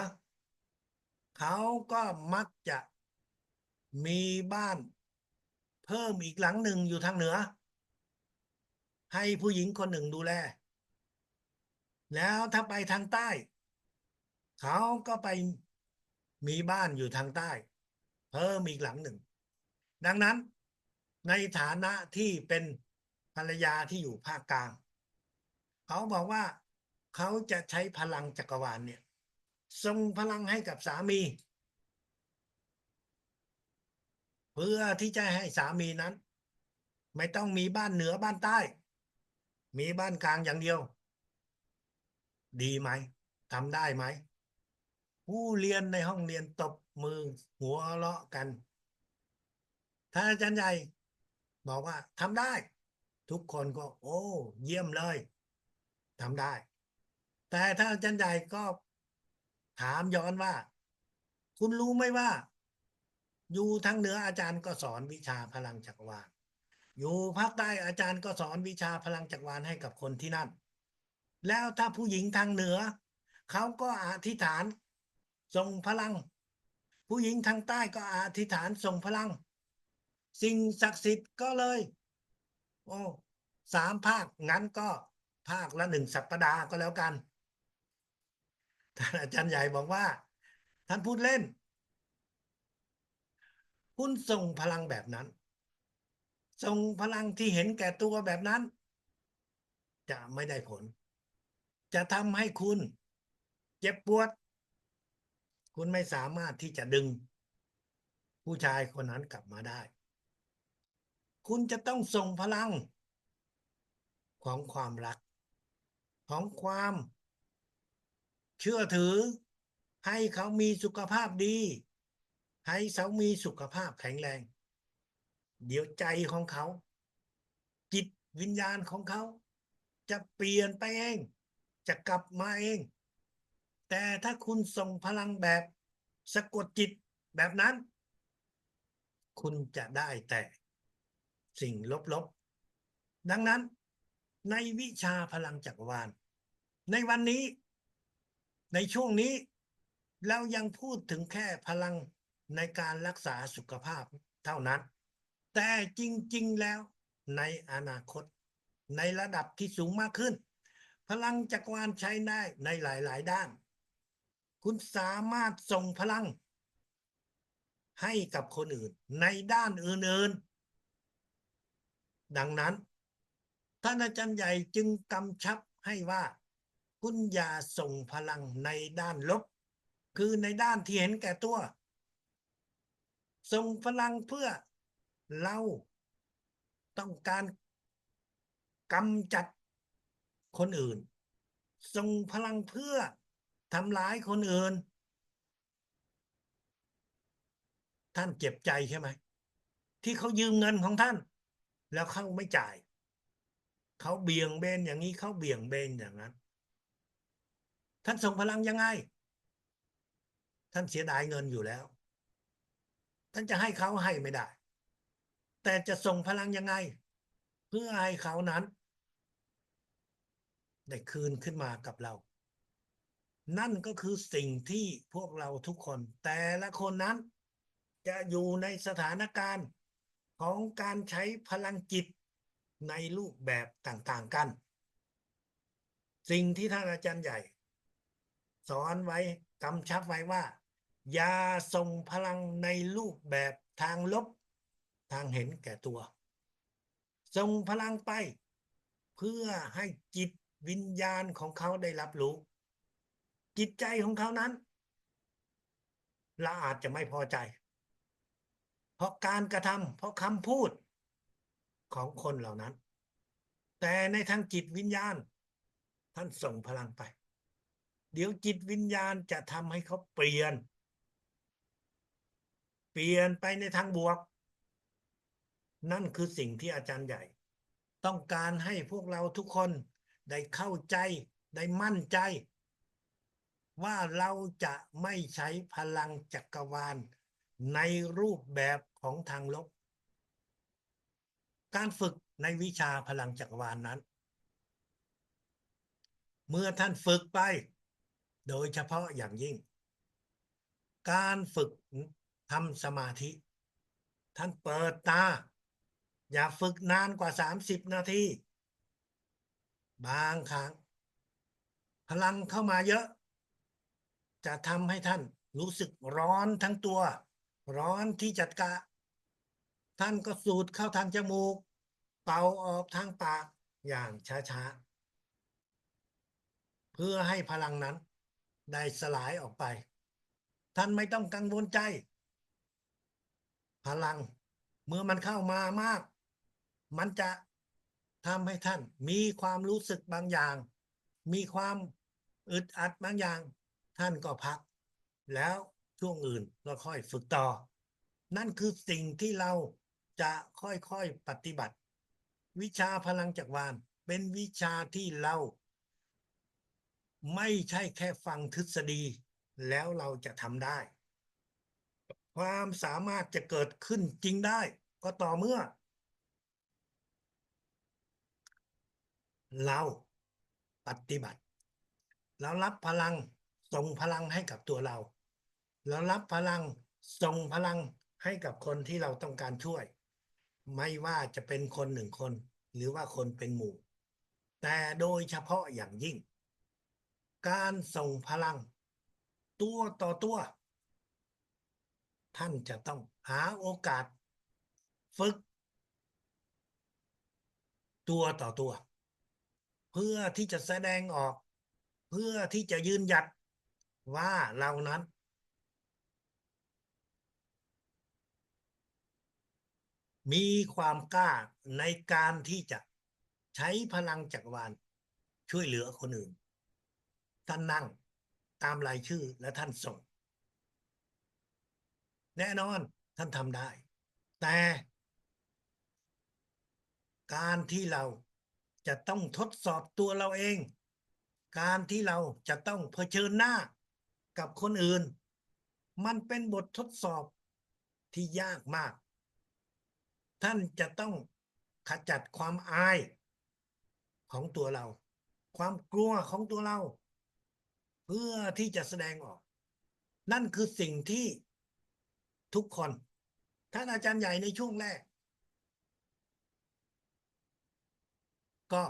เขาก็มักจะมีบ้านเพิ่มอีกหลังหนึ่งอยู่ทางเหนือ ให้ผู้หญิงคนหนึ่งดูแล แล้วถ้าไปทางใต้ เขาก็ไปมีบ้านอยู่ทางใต้ เพิ่มอีกหลังหนึ่ง ดังนั้นในฐานะที่เป็นภรรยาที่อยู่ภาคกลาง เขาบอกว่าเขาจะใช้พลังจักรวาลเนี่ยส่งพลังให้กับสามี เพื่อที่จะให้สามีนั้น ไม่ต้องมีบ้านเหนือบ้านใต้ มีบ้านกลางอย่างเดียว ดีไหม ทำได้ไหม ผู้เรียนในห้องเรียนตบมือหัวเราะกัน ท่านอาจารย์ใหญ่บอกว่าทำได้ ทุกคนก็โอ้เยี่ยมเลยทำได้ แต่ท่านอาจารย์ใหญ่ก็ถามย้อนว่า คุณรู้ไหมว่า อยู่ทางเหนืออาจารย์ก็สอนวิชาพลังจักรวาล อยู่ภาคใต้อาจารย์ก็สอนวิชาพลังจักรวาลให้กับคนที่นั่น แล้วถ้าผู้หญิงทางเหนือ เขาก็อธิษฐานส่งพลัง ผู้หญิงทางใต้ก็อธิษฐานส่งพลัง สิ่งศักดิ์สิทธิ์ก็เลยโอ้3 ภาคงั้นก็ภาคละ1 สัปดาห์ก็แล้วกัน ท่านอาจารย์ใหญ่บอกว่า ท่านพูดเล่น คุณส่งพลังแบบนั้น ส่งพลังที่เห็นแก่ตัวแบบนั้น จะไม่ได้ผล จะทำให้คุณเจ็บปวด คุณไม่สามารถที่จะดึงผู้ชายคนนั้นกลับมาได้ คุณจะต้องส่งพลังของความรัก ของความเชื่อถือ ให้เขามีสุขภาพดี ให้เขามีสุขภาพแข็งแรง เดี๋ยวใจของเขา จิตวิญญาณของเขา จะเปลี่ยนไปเอง จะกลับมาเอง แต่ถ้าคุณส่งพลังแบบสะกดจิตแบบนั้น คุณจะได้แต่สิ่งลบๆ ดังนั้นในวิชาพลังจักรวาล ในวันนี้ ในช่วงนี้เรายังพูดถึงแค่พลังในการรักษาสุขภาพเท่านั้น แต่จริงๆแล้วในอนาคต ในระดับที่สูงมากขึ้น พลังจักรวาลใช้ได้ในหลายๆด้าน คุณสามารถส่งพลังให้กับคนอื่นในด้านอื่นๆ ดังนั้นท่านอาจารย์ใหญ่จึงกำชับให้ว่า คุณอย่าส่งพลังในด้านลบ คือในด้านที่เห็นแก่ตัว ส่งพลังเพื่อเราต้องการกำจัดคนอื่น ส่งพลังเพื่อทำร้ายคนอื่น ท่านเจ็บใจใช่ไหมที่เขายืมเงินของท่าน แล้วเขาไม่จ่าย เขาเบี่ยงเบนอย่างนี้เขาเบี่ยงเบนอย่างนั้น ท่านส่งพลังยังไง ท่านเสียดายเงินอยู่แล้ว ท่านจะให้เขาให้ไม่ได้ แต่จะส่งพลังยังไง เพื่อให้เขานั้นได้คืนขึ้นมากับเรา นั่นก็คือสิ่งที่พวกเราทุกคนแต่ละคนนั้นจะอยู่ในสถานการณ์ของการใช้พลังจิตในรูปแบบต่างๆกัน สิ่งที่ท่านอาจารย์ใหญ่สอนไว้กำชับไว้ว่าอย่าส่งพลังในรูปแบบทางลบทางเห็นแก่ตัวส่งพลังไปเพื่อให้จิตวิญญาณของเขาได้รับรู้จิตใจของเขานั้นเราอาจจะไม่พอใจเพราะการกระทำเพราะคำพูดของคนเหล่านั้นแต่ในทางจิตวิญญาณท่านส่งพลังไปเดี๋ยวจิตวิญญาณจะทำให้เขาเปลี่ยนไปในทางบวกนั่นคือสิ่งที่อาจารย์ใหญ่ต้องการให้พวกเราทุกคนได้เข้าใจได้มั่นใจว่าเราจะไม่ใช้พลังจักรวาลในรูปแบบของทางลบการฝึกในวิชาพลังจักรวาลนั้นเมื่อท่านฝึกไปโดยเฉพาะอย่างยิ่งการฝึกทำสมาธิท่านเปิดตาอย่าฝึกนานกว่า30 นาทีบางครั้งพลังเข้ามาเยอะจะทำให้ท่านรู้สึกร้อนทั้งตัวร้อนที่จัดกะท่านก็สูดเข้าทางจมูกเป่าออกทางปากอย่างช้าๆเพื่อให้พลังนั้นได้สลายออกไปท่านไม่ต้องกังวลใจพลังเมื่อมันเข้ามามากมันจะทำให้ท่านมีความรู้สึกบางอย่างมีความอึดอัดบางอย่างท่านก็พักแล้วช่วงอื่นก็ค่อยฝึกต่อนั่นคือสิ่งที่เราจะค่อยๆปฏิบัติวิชาพลังจักรวาลเป็นวิชาที่เราไม่ใช่แค่ฟังทฤษฎีแล้วเราจะทำได้ความสามารถจะเกิดขึ้นจริงได้ก็ต่อเมื่อเราปฏิบัติเรารับพลังส่งพลังให้กับตัวเราเรารับพลังส่งพลังให้กับคนที่เราต้องการช่วยไม่ว่าจะเป็นคนหนึ่งคนหรือว่าคนเป็นหมู่แต่โดยเฉพาะอย่างยิ่งการส่งพลังตัวต่อตัวท่านจะต้องหาโอกาสฝึกตัวต่อตัวเพื่อที่จะแสดงออกเพื่อที่จะยืนหยัดว่าเรานั้นมีความกล้าในการที่จะใช้พลังจักรวาลช่วยเหลือคนอื่นท่านนั่งตามรายชื่อและท่านส่งแน่นอนท่านทำได้แต่การที่เราจะต้องทดสอบตัวเราเองการที่เราจะต้องเผชิญหน้ากับคนอื่นมันเป็นบททดสอบที่ยากมากท่านจะต้องขจัดความอายของตัวเราความกลัวของตัวเราเพื่อที่จะแสดงออกนั่นคือสิ่งที่ทุกคนท่านอาจารย์ใหญ่ในช่วงแรกก็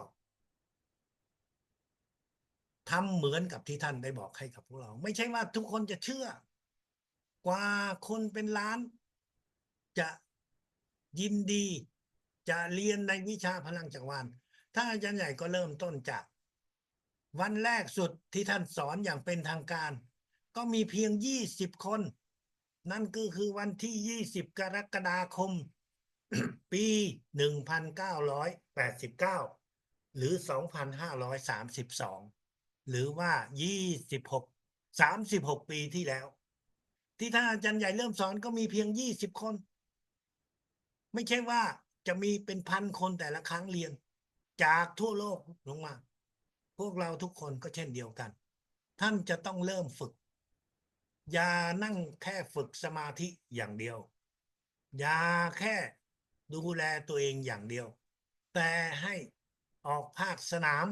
ทำเหมือนกับที่ท่านได้บอกให้กับพวกเราไม่ใช่ว่าทุกคนจะเชื่อกว่าคนเป็นล้านจะยินดีจะเรียนในวิชาพลังจักรวาลท่านอาจารย์ใหญ่ก็เริ่มต้นจาก วันแรกสุดที่ท่านสอนอย่างเป็นทางการ ก็มีเพียง20 คน นั่นก็คือวันที่20 กรกฎาคม ปี1989หรือ2532หรือว่า26 36 ปีที่แล้ว ที่ท่านอาจารย์ใหญ่เริ่มสอนก็มีเพียง20 คน ไม่ใช่ว่าจะมีเป็นพันคนแต่ละครั้งเรียน จากทั่วโลกลงมา พวกเราทุกคนก็เช่นเดียวกัน ท่านจะต้องเริ่มฝึก อย่านั่งแค่ฝึกสมาธิอย่างเดียว อย่าแค่ดูแลตัวเองอย่างเดียว แต่ให้ออกภาคสนาม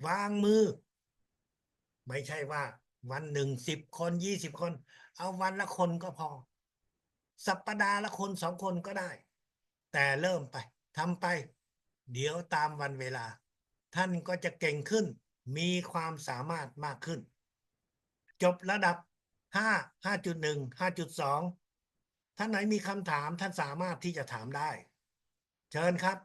วางมือ ไม่ใช่ว่าวันหนึ่ง10 คน20 คน เอาวันละคนก็พอ สัปดาห์ละคน2 คนก็ได้ แต่เริ่มไปทำไป เดี๋ยวตามวันเวลา ท่านก็จะเก่งขึ้น มีความสามารถมากขึ้น จบระดับ 5 5.1 5.2 ท่านไหนมีคำถามท่านสามารถที่จะถามได้ เชิญครับ